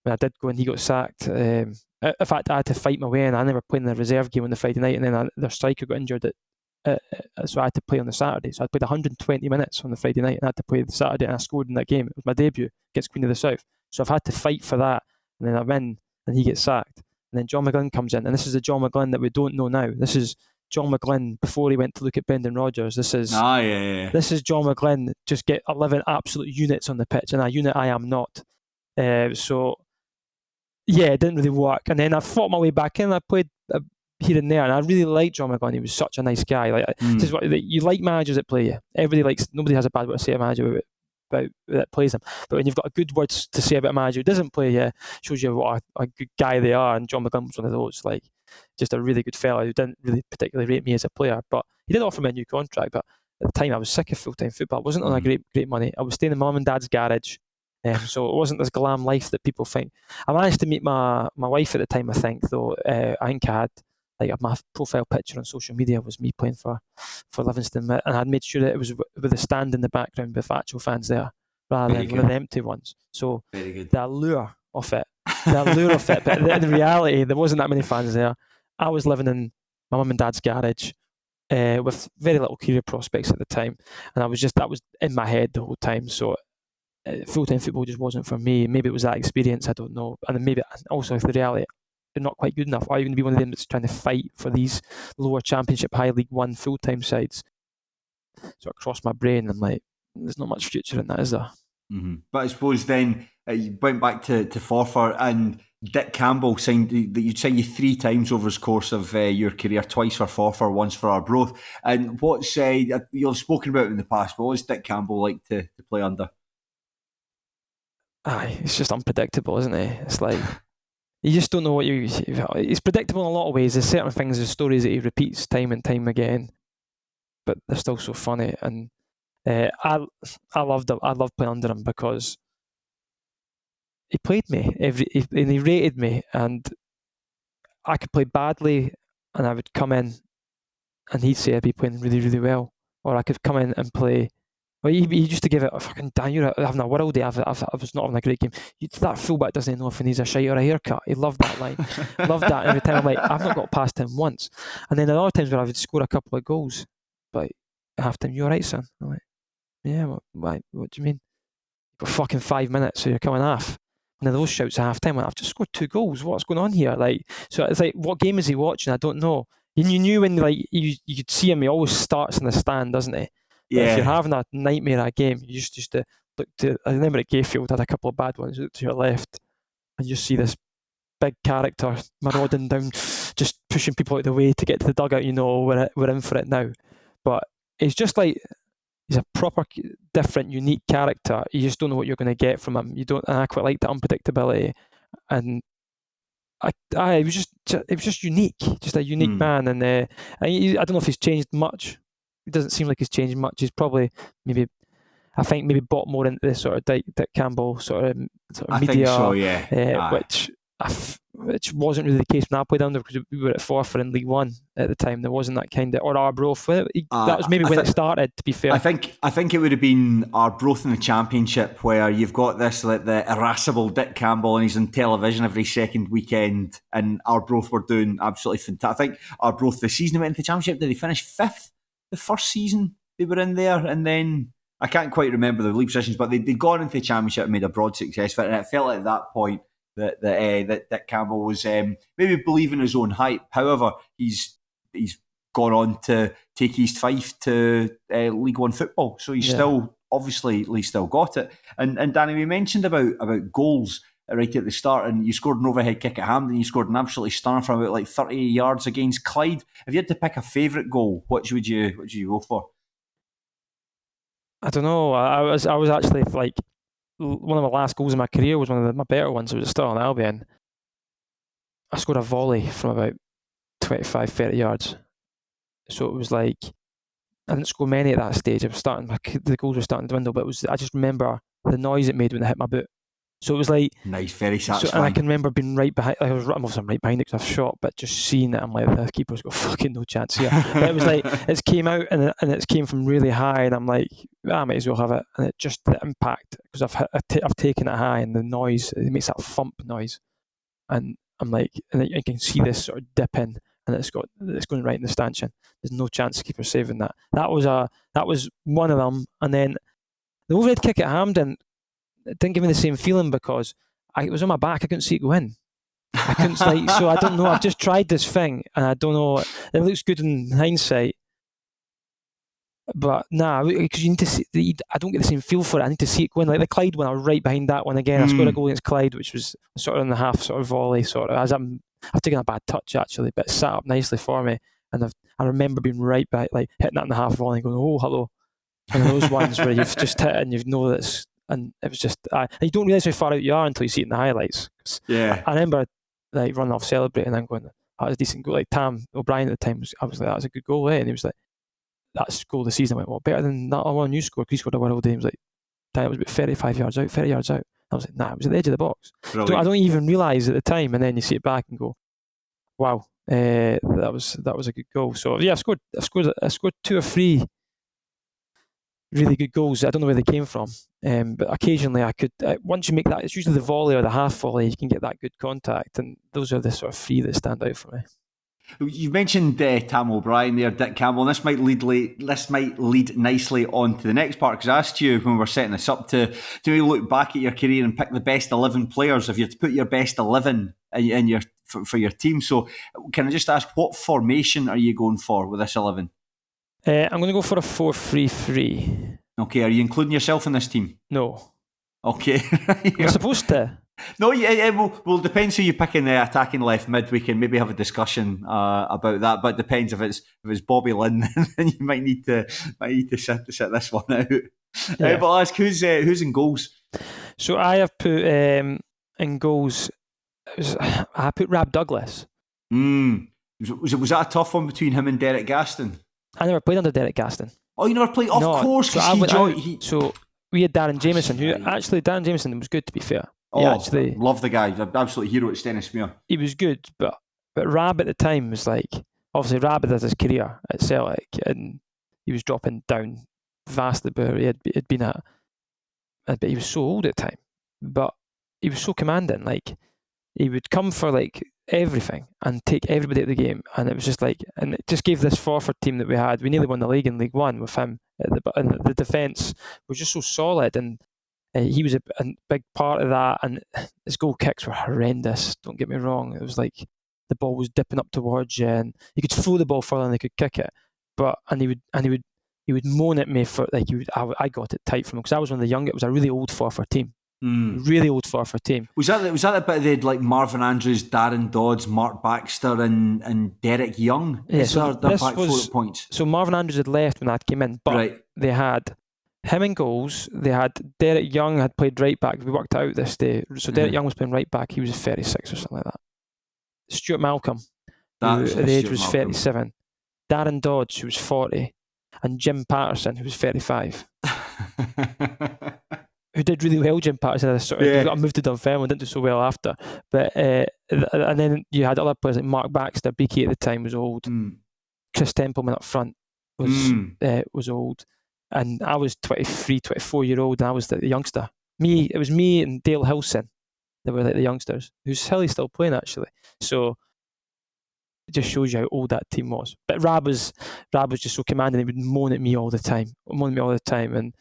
when I did go and he got sacked, in fact, I had to fight my way in. I never played in the reserve game on the Friday night, and then their striker got injured, so I had to play on the Saturday. So I played 120 minutes on the Friday night, and I had to play the Saturday, and I scored in that game. It was my debut against Queen of the South. So I've had to fight for that, and then I win, and he gets sacked. And then John McGlynn comes in, and this is the John McGlynn that we don't know now. This is John McGlynn before he went to look at Brendan Rodgers. This is This is John McGlynn just get 11 absolute units on the pitch, and a unit I am not. So yeah, it didn't really work. And then I fought my way back in. I played here and there, and I really liked John McGlynn. He was such a nice guy. Like, this is what you like, managers that play you. Everybody likes. Nobody has a bad word to say about a manager about that plays them. But when you've got a good words to say about a manager who doesn't play you, shows you what a good guy they are. And John McGlynn was one of those. Like, just a really good fella who didn't really particularly rate me as a player, but he did offer me a new contract. But at the time, I was sick of full-time football. I wasn't on a great money. I was staying in my mum and dad's garage. So it wasn't this glam life that people think. I managed to meet my wife at the time, I think, though. I think I had, like, my profile picture on social media was me playing for Livingston, and I'd made sure that it was with a stand in the background with actual fans there, rather than one of the empty ones. So the allure of it, but in reality, there wasn't that many fans there. I was living in my mum and dad's garage, with very little career prospects at the time, and that was in my head the whole time. So full-time football just wasn't for me. Maybe it was that experience, I don't know. And then maybe also the reality, you're not quite good enough. Or even be one of them that's trying to fight for these lower championship, high League One full-time sides. So it crossed my brain. I'm like, there's not much future in that, is there? Mm-hmm. But I suppose then you went back to Forfar, and Dick Campbell signed you 3 times over his course of your career, twice for Forfar, once for Arbroath. And what's you've spoken about in the past, but what's Dick Campbell like to play under? It's just unpredictable, isn't it? It's like, you just don't know what it's predictable in a lot of ways. There's certain things, there's stories that he repeats time and time again, but they're still so funny. And I loved playing under him, because he played me and he rated me, and I could play badly, and I would come in and he'd say I'd be playing really, really well, or I could come in and play. Well, he used to give it a fucking Dan, you're having a world day. I was not having a great game. That fullback doesn't know if he needs a shite or a haircut. He loved that line. Loved that. Every time I'm like, I've not got past him once. And then there are times where I would score a couple of goals, but at half time, you alright, son? I'm like, yeah, what do you mean? You've got fucking 5 minutes, so you're coming half. And then those shouts at half time, I've just scored 2 goals. What's going on here? Like, so it's like, what game is he watching? I don't know. You knew when, like, you could see him. He always starts in the stand, doesn't he? Yeah. If you're having a nightmare at a game, you just used to look to. I remember at Gayfield had a couple of bad ones. Look to your left, and you see this big character marauding down, just pushing people out of the way to get to the dugout. You know, we're in for it now. But it's just like, he's a proper different, unique character. You just don't know what you're going to get from him. You don't. And I quite like the unpredictability, and it was just unique, just a unique man. And I don't know if he's changed much. It doesn't seem like he's changed much. He's probably maybe bought more into this sort of Dick Campbell sort of media. I think so, yeah. Which which wasn't really the case when I played under, because we were at Forfar in League One at the time. There wasn't that kind of, or Arbroath. That was maybe when it started, to be fair. I think it would have been Arbroath in the Championship, where you've got this, like, the irascible Dick Campbell, and he's on television every second weekend, and Arbroath were doing absolutely fantastic. I think Arbroath, the season they went into the Championship, did they finish 5th the first season they were in there? And then I can't quite remember the league positions, but they'd gone into the Championship and made a broad success of it, and it felt like at that point that Dick Campbell was maybe believing his own hype. However, he's gone on to take East Fife to League One football, so he's still got it. And Danny, we mentioned about goals right at the start, and you scored an overhead kick at Hampden. You scored an absolutely stunner from about like 30 yards against Clyde. If you had to pick a favourite goal, which would you go for? I don't know. I was actually, like, one of my last goals in my career was one of my better ones. It was still on Albion. I scored a volley from about 25, 30 yards. So it was like, I didn't score many at that stage. The goals were starting to dwindle, but I just remember the noise it made when it hit my boot. So it was like, nice, very satisfying. And I can remember being right behind. I'm right behind it because I've shot, but just seeing it, I'm like, the keeper's got fucking no chance here. But it was like, it came out and it came from really high, and I'm like, I might as well have it. And it just, the impact, because I've taken it high, and the noise, it makes that thump noise, and I'm like, and you can see this sort of dip in, and it's going right in the stanchion. There's no chance the keeper saving that. That was one of them. And then the overhead kick at Hampden, it didn't give me the same feeling because it was on my back. I couldn't see it go in. I couldn't, like, so I don't know. I've just tried this thing, and I don't know. It looks good in hindsight, but because you need to see. I don't get the same feel for it. I need to see it go in. Like the Clyde one, I was right behind that one again. I scored a goal against Clyde, which was sort of in the half, sort of volley, sort of. I've taken a bad touch actually, but it sat up nicely for me, and I remember being right back, like hitting that in the half volley, and going, "Oh, hello." One of those ones where you've just hit it and you know that and it was just, and you don't realise how far out you are until you see it in the highlights. Yeah. I remember like running off celebrating and going, that was a decent goal. Like Tam O'Brien at the time, I was like, that was a good goal, eh? And he was like, that's goal of the season. I went, well, better than that one you scored, because he scored a world day. He was like, it was about 35 yards out, 30 yards out. I was like, nah, it was at the edge of the box. I don't even realise at the time, and then you see it back and go, wow, that was a good goal. So yeah, I scored 2 or 3 really good goals. I don't know where they came from, but occasionally I could. Once you make that, it's usually the volley or the half volley. You can get that good contact, and those are the sort of 3 that stand out for me. You mentioned Tam O'Brien there, Dick Campbell. And this might lead nicely on to the next part, because I asked you when we were setting this up to maybe look back at your career and pick the best 11 players. If you had to put your best 11 in for your team, so can I just ask, what formation are you going for with this 11? I'm going to go for a 4-3-3. Okay, are you including yourself in this team? No. Okay. You're supposed to. No, yeah, well, depends who you pick in the attacking left mid. We can maybe have a discussion about that, but it depends. If it's Bobby Lynn, then you might need to sit this one out. Yeah. But I'll ask, who's in goals? So I have put in goals. I put Rab Douglas. Was that a tough one between him and Derek Gaston? I never played under Derek Gaston. Oh, you never played? Of course, because So we had Darren Jameson, who actually, Darren Jameson was good, to be fair. Love the guy. He's an absolute hero at Stennismuir. He was good, but Rab at the time was like, obviously Rab had his career at Celtic, and he was dropping down vastly where he had been at. But he was so old at the time. But he was so commanding. Like, he would come for like everything and take everybody at the game, and it was just like, and it just gave this Forfar team that we had. We nearly won the league in League One with him, and the defence was just so solid, and he was a big part of that. And his goal kicks were horrendous. Don't get me wrong; it was like the ball was dipping up towards you, and he could throw the ball further than he could kick it. He would moan at me for like I got it tight from him, because I was one of the young. It was a really old Forfar team. Really old Forfar team. Was that the bit they had like Marvin Andrews, Darren Dodds, Mark Baxter, and Derek Young? Yeah, so their back four at points. So Marvin Andrews had left when that came in, but they had him in goals. They had Derek Young had played right back. We worked out this day. So Derek Young was playing right back. He was 36 or something like that. Stuart Malcolm, who at the age was 37. Darren Dodds, who was 40, and Jim Patterson, who was 35. who did really well during parts of this. Sort of, Yeah. I moved to Dunfermline, didn't do so well after. But and then you had other players like Mark Baxter, Beaky at the time was old. Chris Templeman up front was old, and I was 23, 24-year-old, and I was the youngster. It was me and Dale Hilson that were like the youngsters, who's still playing actually. So it just shows you how old that team was. But Rab was just so commanding. He would moan at me all the time, and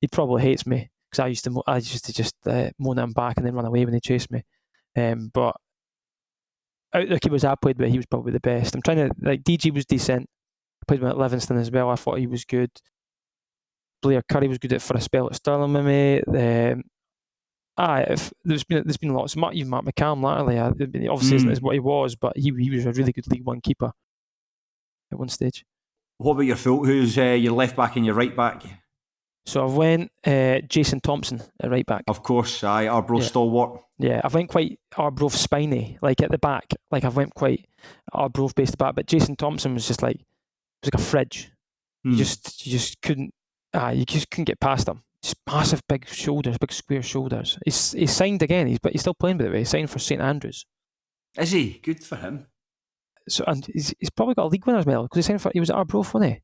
he probably hates me because I used to just moan at him back and then run away when he chased me. But out of the keepers I played with, he was probably the best. I'm trying to DG was decent. I played with Livingston as well. I thought he was good. Blair Curry was good for a spell at Stirling with me. There's been lots. Even Mark McCallum latterly, obviously isn't as what he was, but he was a really good League One keeper at one stage. What about who's your left back and your right back? So I went Jason Thompson at right back. Of course, Arbroath stalwart. Yeah, I went quite Arbroath spiny, like at the back. Like I went quite Arbroath based back, but Jason Thompson was just like a fridge. You just couldn't get past him. Just massive big shoulders, big square shoulders. He's signed again, but he's still playing by the way. He's signed for St Andrews. Is he? Good for him. So and he's probably got a league winners medal because he was at Arbroath, wasn't he?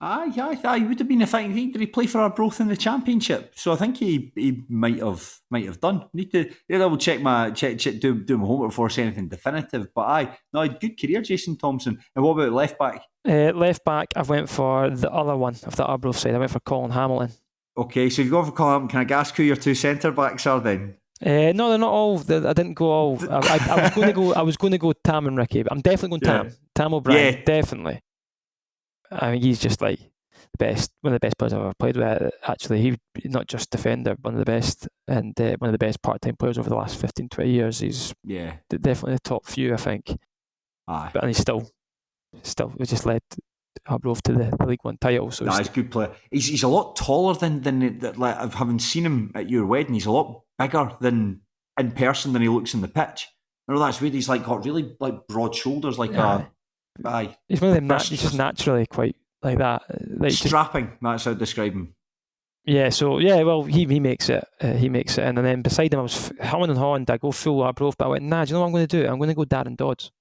He would have been. Did he play for Arbroath in the Championship? So I think he might have done. Need to double check do my homework before saying anything definitive. But good career, Jason Thompson. And what about left back? Left back, I went for the other one of the Arbroath side. I went for Colin Hamilton. Okay, so you've gone for Colin Hamilton. Can I ask who your two centre backs are then? No, they're not all. I didn't go all. I was going to go Tam and Ricky, but I'm definitely going Tam. Tam O'Brien, definitely. I mean, he's just like the best, one of the best players I've ever played with. Actually, he's not just defender, one of the best, and one of the best part-time players over the last 15, 20 years. He's definitely the top few, I think. But he's still we just led Arbroath to the League One title. So he's a good player. He's a lot taller than like having seen him at your wedding. He's a lot bigger than in person than he looks in the pitch. I know that's weird. He's like got really like broad shoulders, like he's one of them. He's just naturally quite like that. Like strapping. That's how I describe him. Yeah. So well, he makes it. He makes it in, and then beside him, I was humming and hawing. I go full Arbroath, but I went, nah. Do you know what I'm going to do? I'm going to go Darren Dodds.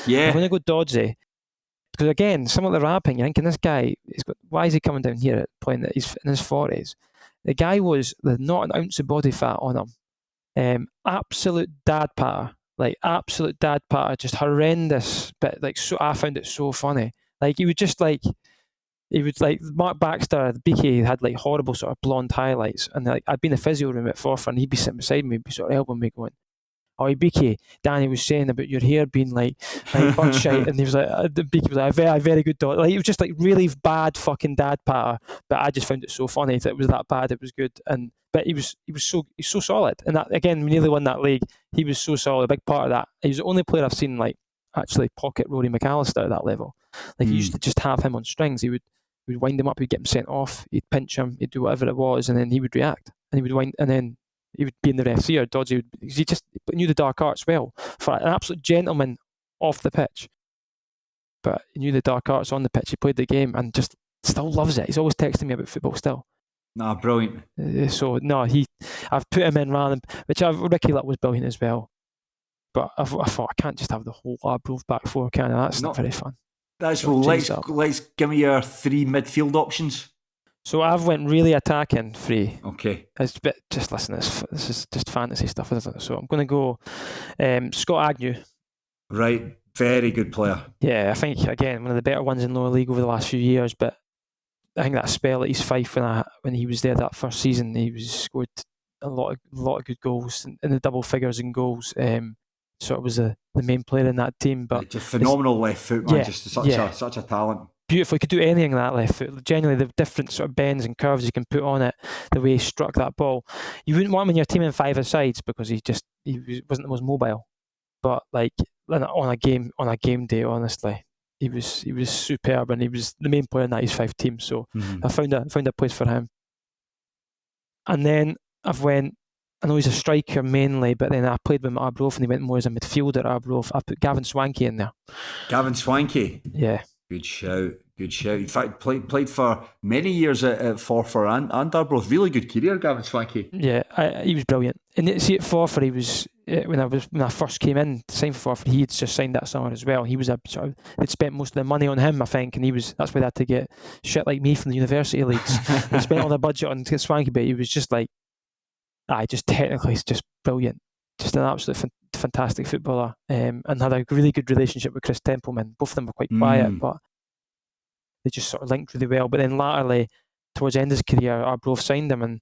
Yeah. I'm going to go Doddsy. Because again, some of the rapping, you're thinking this guy, why is he coming down here at the point that he's in his 40s? The guy was not an ounce of body fat on him. Absolute dad patter. Like absolute dad patter, just horrendous. But I found it so funny. Like he would Mark Baxter, the Beaky had like horrible sort of blonde highlights, and I'd been in the physio room at Forfar, and he'd be sitting beside me, he'd be sort of helping me, going, "Oh, Beaky, Danny was saying about your hair being like birdshite," and he was like, the Beaky was like, "Very, very good dog." Like it was just like really bad fucking dad patter, but I just found it so funny that it was that bad. It was good, but he's so solid, and that again, we nearly won that league. He was so solid, a big part of that. He was the only player I've seen like actually pocket Rory McAllister at that level. Like he used to just have him on strings. He would wind him up, he'd get him sent off, he'd pinch him, he'd do whatever it was, and then he would react, and he would wind, and then he would be in the ref's ear. Dodgy he just knew the dark arts well. For an absolute gentleman off the pitch, but he knew the dark arts on the pitch. He played the game and just still loves it. He's always texting me about football still. Nah, brilliant. I've put him in rather, Ricky Lutt was brilliant as well. But I thought I can't just have the whole Arbroath back four, can I? That's not very fun. That's well. Let's give me your three midfield options. So I've went really attacking free. Okay. Just listen, this is just fantasy stuff, isn't it? So I'm going to go Scott Agnew. Right, very good player. Yeah, I think again one of the better ones in lower league over the last few years. But I think that spell at East Fife when he was there that first season, he scored a lot of good goals in the double figures in goals. Sort of was the main player in that team. But just phenomenal left foot, man. Just such a talent. Beautiful. He could do anything in that left foot. Genuinely, the different sort of bends and curves he can put on it, the way he struck that ball. You wouldn't want him in your team in five-a-sides because he wasn't the most mobile. But like on a game day, honestly, he was superb, and he was the main player in that East Fife team. So I found a place for him. And then I know he's a striker mainly, but then I played with him at Arbroath and he went more as a midfielder at Arbroath. I put Gavin Swankie in there. Gavin Swankie? Yeah. Good shout. Good shout. In fact, played for many years at Forfar and Arbroath. Really good career, Gavin Swanky. Yeah, he was brilliant. And see, at Forfar, he was when I first came in to sign for Forfar, he had just signed that summer as well. He was they'd spent most of the money on him, I think, and that's why they had to get shit like me from the university leagues. They spent all their budget on Swanky, but he was just like, just technically, he's just brilliant. Just an absolute fantastic footballer, and had a really good relationship with Chris Templeman. Both of them were quite quiet, but they just sort of linked really well. But then latterly, towards the end of his career, Arbroath signed him and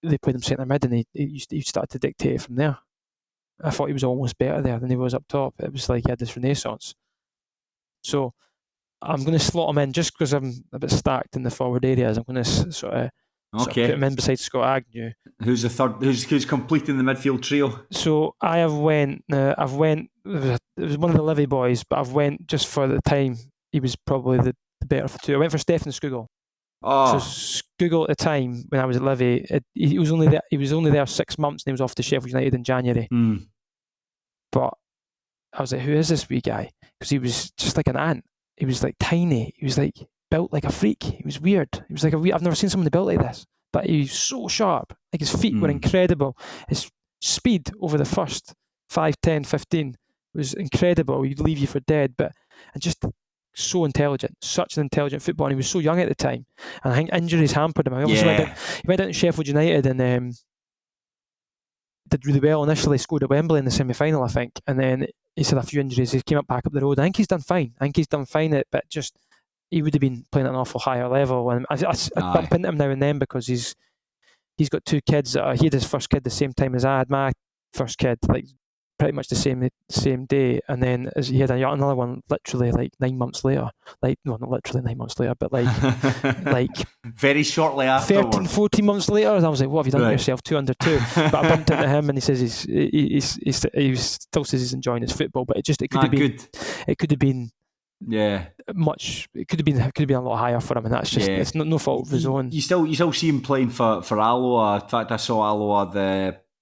they played him centre mid, and he started to dictate from there. I thought he was almost better there than he was up top. It was like he had this renaissance. So I'm going to slot him in just because I'm a bit stacked in the forward areas. I'm going to sort of put him in beside Scott Agnew. Who's the third? Who's completing the midfield trio? So it was one of the Livy boys, but I've went just for the time. He was probably the better of the two. I went for Stefan Skugel. Oh. So Skugel at the time when I was at Livy, he was only there 6 months, and he was off to Sheffield United in January. But I was like, who is this wee guy? Because he was just like an ant. He was like tiny. He was like built like a freak. He was weird. He was like I've never seen someone built like this. But he was so sharp. Like his feet were incredible. His speed over the first 5, 10, 15 was incredible. He'd leave you for dead. And just so intelligent, such an intelligent footballer. And he was so young at the time, and I think injuries hampered him. He went down to Sheffield United and did really well initially. Scored at Wembley in the semi-final, I think, and then he's had a few injuries. He came back up the road. I think he's done fine. But just he would have been playing at an awful higher level. And I bump into him now and then because he's got 2 kids. He had his first kid the same time as I had my first kid, like pretty much the same day, and then he had another one literally like 9 months later. Like, no, not literally 9 months later, but like very shortly after. 13, 14 months later, and I was like, "What have you done to yourself? 2 under 2." But I bumped into him, and he says he still says he's enjoying his football, but it could have been good. It could have been much. It could have been a lot higher for him, and that's just it's no fault of his own. You still see him playing for Alloa. In fact, I saw Alloa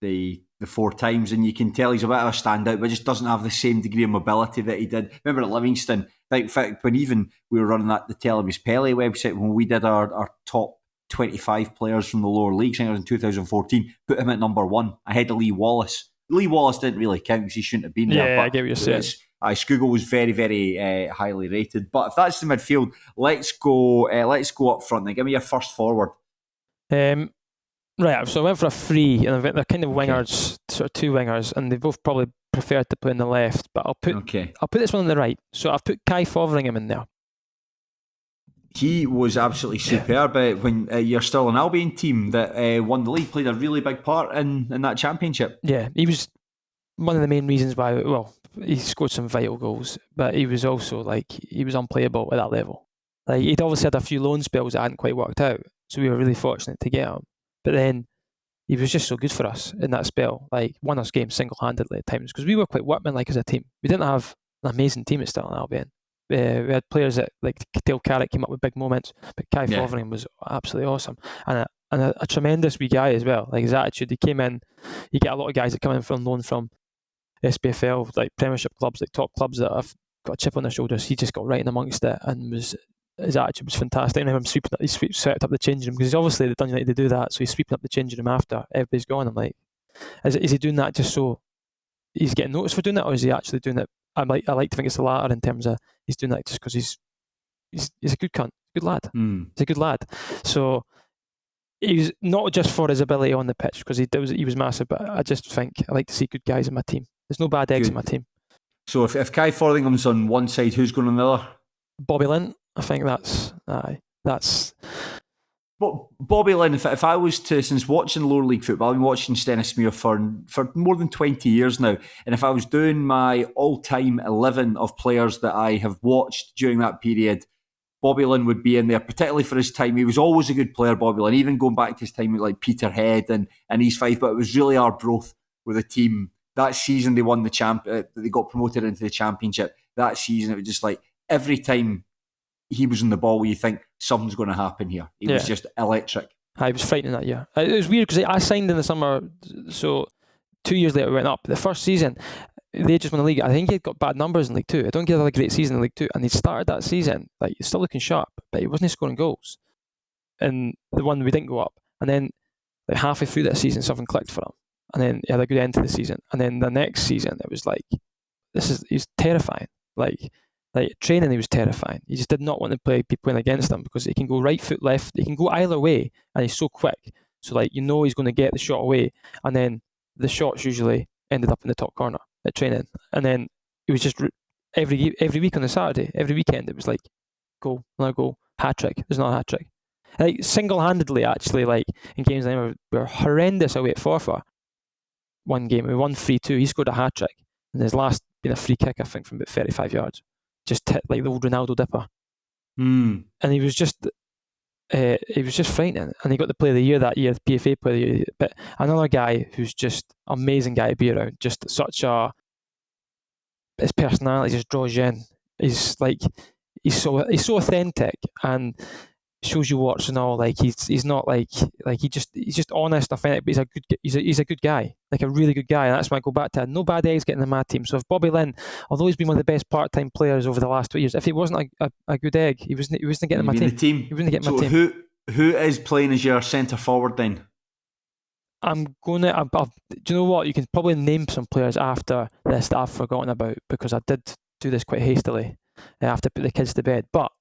the 4 times, and you can tell he's a bit of a standout, but just doesn't have the same degree of mobility that he did. Remember at Livingston, in fact, when even we were running the Televis Pele website, when we did our top 25 players from the lower leagues, I think it was in 2014, put him at number 1 ahead of Lee Wallace. Lee Wallace didn't really count because he shouldn't have been there. Yeah, I get what you're saying. Skugel was very, very highly rated. But if that's the midfield, let's go up front. Then give me your first forward. Right, so I went for a 3, and they're kind of wingers, sort of 2 wingers, and they both probably prefer to play on the left. But I'll put this one on the right. So I've put Kai Fotheringham in there. He was absolutely superb when you're still an Albion team that won the league, played a really big part in that championship. Yeah, he was one of the main reasons why. Well, he scored some vital goals, but he was also he was unplayable at that level. Like, he'd obviously had a few loan spells that hadn't quite worked out, so we were really fortunate to get him. But then he was just so good for us in that spell. Like, won us games single-handedly at times because we were quite workmanlike as a team. We didn't have an amazing team at Stirling Albion. We had players that, like Dale Carrick, came up with big moments, but Kai Fotheringham was absolutely awesome, and a tremendous wee guy as well. Like, his attitude, he came in. You get a lot of guys that come in from loan from SPFL, like Premiership clubs, like top clubs that have got a chip on their shoulders. He just got right in amongst it, and his attitude was fantastic. And he swept up the changing room, because he's obviously done United to do that, so he's sweeping up the changing room after everybody's gone. I'm like, is he doing that just so he's getting noticed for doing it, or is he actually doing it? I like to think it's the latter, in terms of he's doing that just because he's a good cunt, good lad. He's a good lad. So he's not just for his ability on the pitch, because he was massive, but I just think I like to see good guys in my team. There's no bad eggs in my team. So if Kai Fotheringham's on one side, who's going on the other? Bobby Lint. I think that's. But Bobby Lynn, if I was to, since watching lower league football, I've been watching Stennismuir for more than 20 years now, and if I was doing my all-time 11 of players that I have watched during that period, Bobby Lynn would be in there, particularly for his time. He was always a good player, Bobby Lynn, even going back to his time with like Peterhead and East Fife, but it was really Arbroath with the team. That season they won they got promoted into the championship. That season, it was just like every time he was on the ball, you think something's going to happen here. He was just electric. I was frightening that year. It was weird because I signed in the summer, so 2 years later we went up. The first season, they just won the league. I think he'd got bad numbers in League Two. I don't get a great season in League Two, and he started that season like he's still looking sharp, but he wasn't scoring goals. And the one we didn't go up, and then like halfway through that season, something clicked for him, and then he had a good end to the season. And then the next season, it was like he's terrifying. Like training, he was terrifying. He just did not want to be playing against him because he can go right foot left, he can go either way, and he's so quick. So like he's going to get the shot away, and then the shots usually ended up in the top corner at training. And then it was just every week on the Saturday, every weekend, it was like goal, another goal, hat trick. There's not a hat trick. Like single-handedly, actually, like in games we were horrendous away at Forfar. One game, we won 3-2. He scored a hat trick, and his last being a free kick, I think, from about 35 yards, just hit like the old Ronaldo dipper. And he was just frightening. And he got the Player of the Year that year, the PFA Player of the Year. But another guy who's just amazing guy to be around. Just such his personality just draws you in. He's so authentic and shows you what's and all. Like he's not he's just honest, authentic, but he's a good guy, like a really good guy. And that's why I go back to no bad eggs getting in my team. So if Bobby Lynn, although he's been one of the best part-time players over the last 2 years, if he wasn't a good egg, he wasn't getting in my team. He wouldn't get my team. Who is playing as your centre forward then? I'm going to. Do you know what? You can probably name some players after this that I've forgotten about because I did do this quite hastily. I have to put the kids to bed, but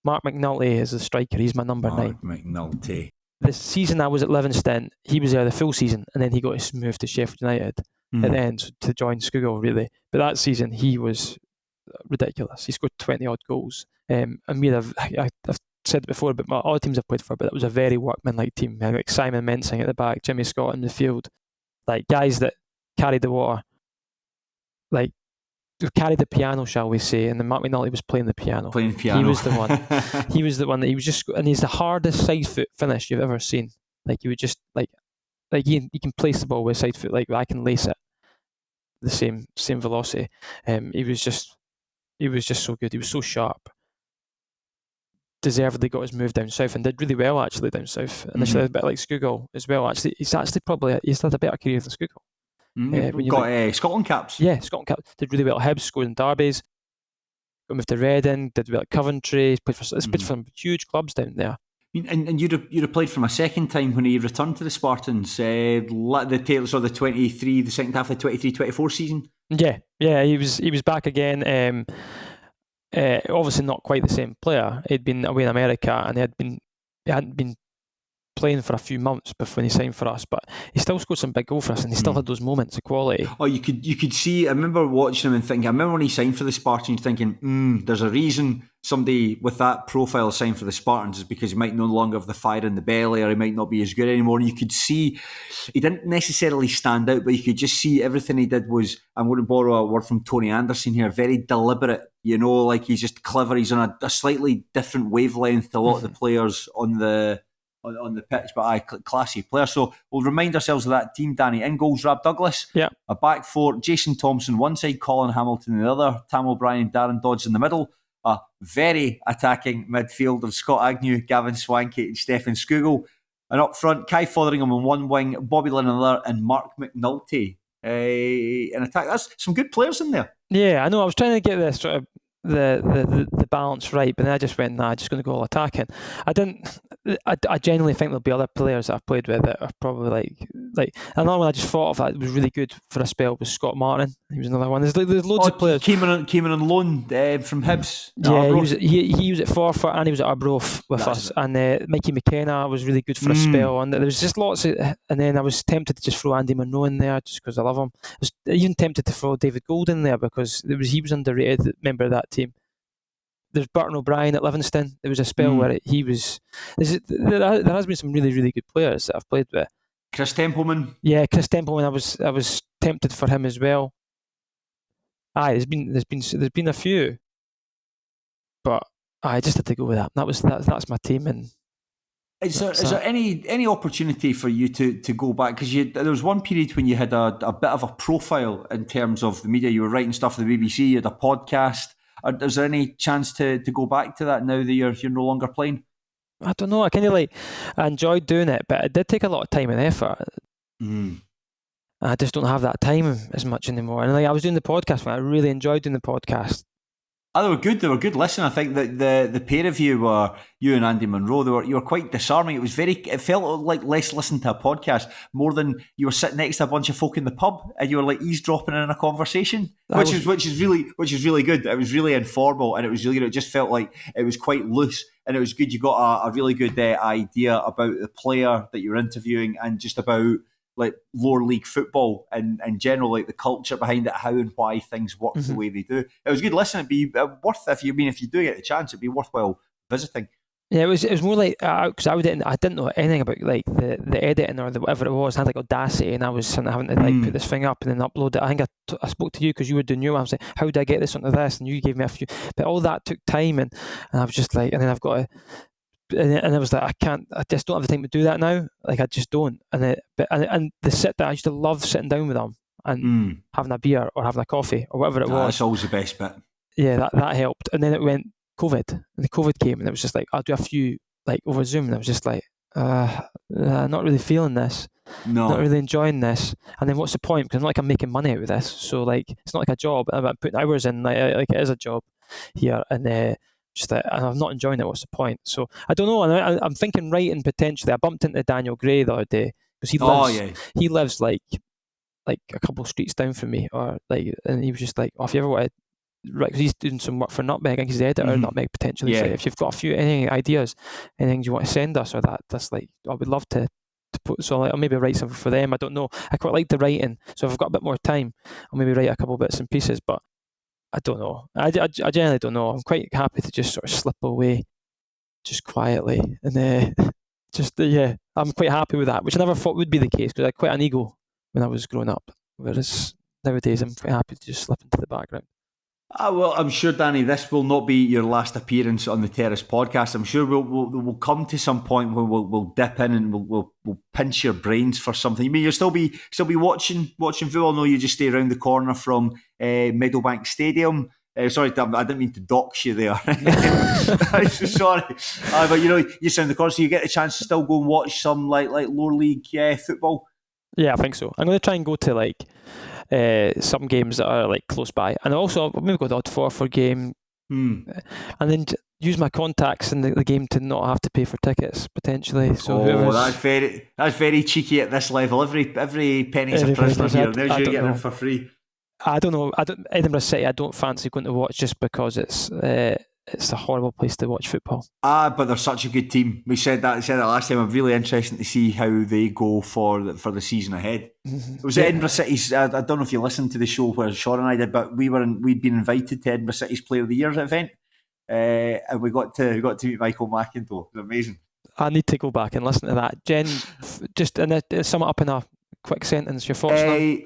Mark McNulty is the striker. He's my number 9. Mark McNulty. The season I was at Livingston, he was there the full season, and then he got moved to Sheffield United at the end to join Schugle, really. But that season, he was ridiculous. He scored 20-odd goals. And I've said it before, but all the teams I've played for, but it was a very workman-like team. Like Simon Mensing at the back, Jimmy Scott in the field. Like guys that carried the water. Like, carried the piano, shall we say, and then Mark McNulty was playing the piano. He was the one. He was the one that he was just, and he's the hardest side foot finish you've ever seen. Like you would just like he can place the ball with side foot, like I can lace it the same velocity. He was just so good. He was so sharp. Deservedly got his move down south and did really well actually down south. Initially a bit like Schugle as well. Actually, he's had a better career than Schugle. Got Scotland caps. Yeah, Scotland caps. Did really well at Hibs, scored in derbies. Got moved to Reading, did well at Coventry. Played for some huge clubs down there. And you'd have played for him a second time when he returned to the Spartans. The tails of the second half of the 23-24 season. Yeah, he was back again. Obviously not quite the same player. He'd been away in America and he hadn't been playing for a few months before he signed for us, but he still scored some big goals for us and he still had those moments of quality. Oh, you could see, I remember watching him and thinking, I remember when he signed for the Spartans thinking, there's a reason somebody with that profile signed for the Spartans is because he might no longer have the fire in the belly or he might not be as good anymore. And you could see, he didn't necessarily stand out, but you could just see everything he did was, I'm going to borrow a word from Tony Anderson here, very deliberate, like he's just clever. He's on a slightly different wavelength to a lot of the players on the pitch, but classy player. So we'll remind ourselves of that team, Danny. In goals, Rab Douglas. Yeah. A back four, Jason Thompson one side, Colin Hamilton the other, Tam O'Brien, Darren Dodds in the middle. A very attacking midfield of Scott Agnew, Gavin Swankie and Stephen Schugle. And up front, Kai Fotheringham on one wing, Bobby Lynn on the other, and Mark McNulty in attack. That's some good players in there. Yeah, I know. I was trying to get this sort of the balance right, but then I just went, I'm just going to go all attacking. I genuinely think there'll be other players that I've played with that are probably like another one I just thought of that was really good for a spell was Scott Martin. He was another one. There's loads of players. Came in on loan from Hibs. Yeah, he was at Forfar and he was at Arbroath with us. And Mikey McKenna was really good for a spell. And there was just lots of. And then I was tempted to just throw Andy Monroe in there just because I love him. I was even tempted to throw David Gold in there because he was underrated member of that team. There's Burton O'Brien at Livingston. There was a spell where he was. There has been some really, really good players that I've played with. Chris Templeman. Yeah, Chris Templeman. I was tempted for him as well. There's been a few, but I just had to go with that. That's my team. And is there any opportunity for you to go back? Because there was one period when you had a bit of a profile in terms of the media. You were writing stuff for the BBC. You had a podcast. Is there any chance to go back to that now that you're no longer playing? I don't know. I enjoyed doing it, but it did take a lot of time and effort. I just don't have that time as much anymore. And like I was doing the podcast, I really enjoyed doing the podcast. Oh, they were good. They were good. Listen, I think that the pair of you were, you and Andy Munro, you were quite disarming. It felt like less listening to a podcast more than you were sitting next to a bunch of folk in the pub and you were like eavesdropping in a conversation, which is really good. It was really informal and it was really good. It just felt like it was quite loose and it was good. You got a really good idea about the player that you were interviewing and just about like lower league football and general, like the culture behind it, how and why things work the way they do. It was good. Listen, it'd be worth, if you do get the chance, it'd be worthwhile visiting. Yeah, it was more like because I didn't know anything about like the editing or whatever it was. I had like Audacity, and I was having to like put this thing up and then upload it. I think I spoke to you because you were doing your one. I was like, how do I get this onto this? And you gave me a few, but all that took time, and I was just like, and then I've got to. And I was like, I just don't have the time to do that now. Like, I just don't. And the sit down, I used to love sitting down with them and having a beer or having a coffee or whatever it was. That's always the best bit. Yeah, that helped. And then it went COVID, and the COVID came, and it was just like, I'll do a few like over Zoom, and I was just like, not really feeling this. No. Not really enjoying this. And then what's the point? Because it's not like I'm making money out of this. So like, it's not like a job. I'm putting hours in, like it is a job here, and just that, and I'm not enjoying it. What's the point? So I don't know. And I'm thinking writing potentially. I bumped into Daniel Gray the other day because he lives like a couple of streets down from me, or like, and he was just like, if you ever want to, right? Because he's doing some work for Nutmeg. I think he's the editor of Nutmeg potentially. So if you've got any ideas, anything you want to send us or that's like, I would love to put. So like, I'll maybe write something for them. I don't know. I quite like the writing. So if I've got a bit more time, I'll maybe write a couple of bits and pieces. But I don't know. I generally don't know. I'm quite happy to just sort of slip away, just quietly, and I'm quite happy with that, which I never thought would be the case because I had quite an ego when I was growing up. Whereas nowadays, I'm quite happy to just slip into the background. Well, I'm sure, Danny, this will not be your last appearance on the Terrace podcast. I'm sure we'll come to some point where we'll dip in and we'll pinch your brains for something. You mean you'll still be watching football? No, you just stay around the corner from Meadowbank Stadium. Sorry, I didn't mean to dox you there. I'm so sorry, but you sound the corner, so you get the chance to still go and watch some like lower league football. Yeah, I think so. I'm going to try and go to like some games that are like close by, and also maybe go to the odd Forfar game, and then use my contacts in the game to not have to pay for tickets potentially. So that's very cheeky at this level. Every penny's a prisoner here. There's you getting them for free. I don't know. Edinburgh City, I don't fancy going to watch just because it's a horrible place to watch football. But they're such a good team. We said that last time. I'm really interested to see how they go for the season ahead. It was Edinburgh City's. I don't know if you listened to the show where Sean and I did, but we'd been invited to Edinburgh City's Player of the Year event, and we got to meet Michael McIntyre. It was amazing. I need to go back and listen to that. Jen, just sum it up in a quick sentence. Your thoughts on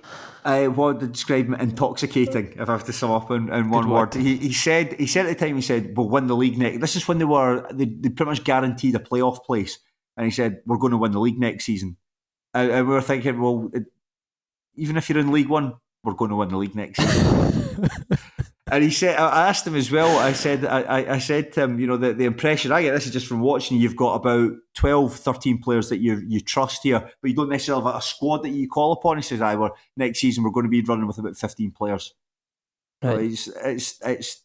what to describe him? Intoxicating, if I have to sum up in one word. He said at the time, we'll win the league next. This is when they pretty much guaranteed a playoff place, and he said we're going to win the league next season, and we were thinking, well, even if you're in League One, we're going to win the league next season. And he said, I asked him as well, I said to him, the impression I get, this is just from watching, you've got about 12, 13 players that you trust here, but you don't necessarily have a squad that you call upon. He says, next season we're going to be running with about 15 players. Right. It's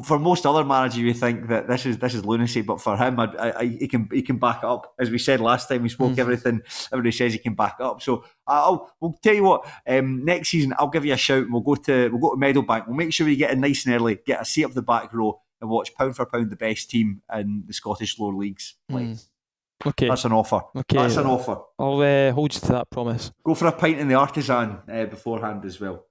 for most other managers, you think that this is lunacy, but for him, he can back it up. As we said last time we spoke, everything everybody says he can back it up. So we'll tell you what. Next season, I'll give you a shout. And we'll go to Meadowbank. We'll make sure we get in nice and early, get a seat up the back row, and watch pound for pound the best team in the Scottish lower leagues. Okay, that's an offer. Okay, that's an offer. I'll hold you to that promise. Go for a pint in the Artisan beforehand as well.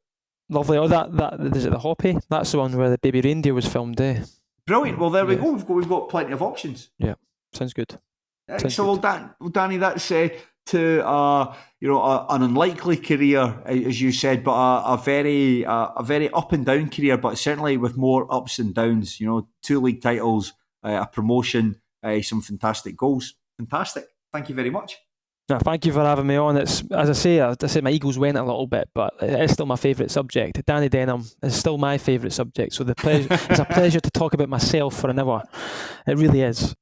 Lovely. Oh, that is it the Hoppy? That's the one where the baby reindeer was filmed, eh? Brilliant. Well, there we go. We've got plenty of options. Yeah, sounds good. Danny, that's to an unlikely career, as you said, but a very up and down career, but certainly with more ups and downs. 2 league titles, a promotion, some fantastic goals. Fantastic. Thank you very much. No, thank you for having me on. It's, as I say, my egos went a little bit, but it's still my favourite subject. Danny Denholm is still my favourite subject. So it's a pleasure to talk about myself for an hour. It really is.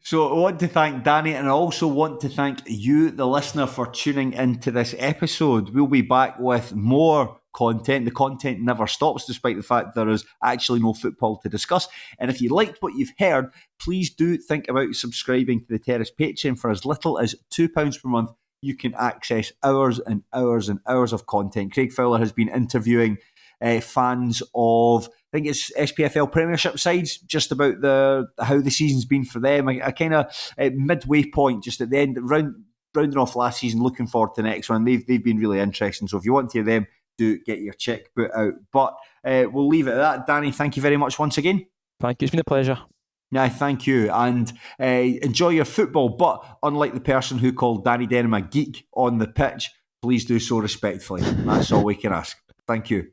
So I want to thank Danny, and I also want to thank you, the listener, for tuning into this episode. We'll be back with more content. The content never stops, despite the fact there is actually no football to discuss. And if you liked what you've heard, please do think about subscribing to the Terrace Patreon. For as little as £2 per month, you can access hours and hours and hours of content. Craig Fowler has been interviewing fans of, I think it's SPFL Premiership sides, just about how the season's been for them. A kind of midway point, just at the end, rounding off last season, looking forward to the next one. They've been really interesting. So if you want to hear them, do get your checkbook out. But we'll leave it at that. Danny, thank you very much once again. Thank you. It's been a pleasure. Yeah, thank you. And enjoy your football. But unlike the person who called Danny Denholm a geek on the pitch, please do so respectfully. That's all we can ask. Thank you.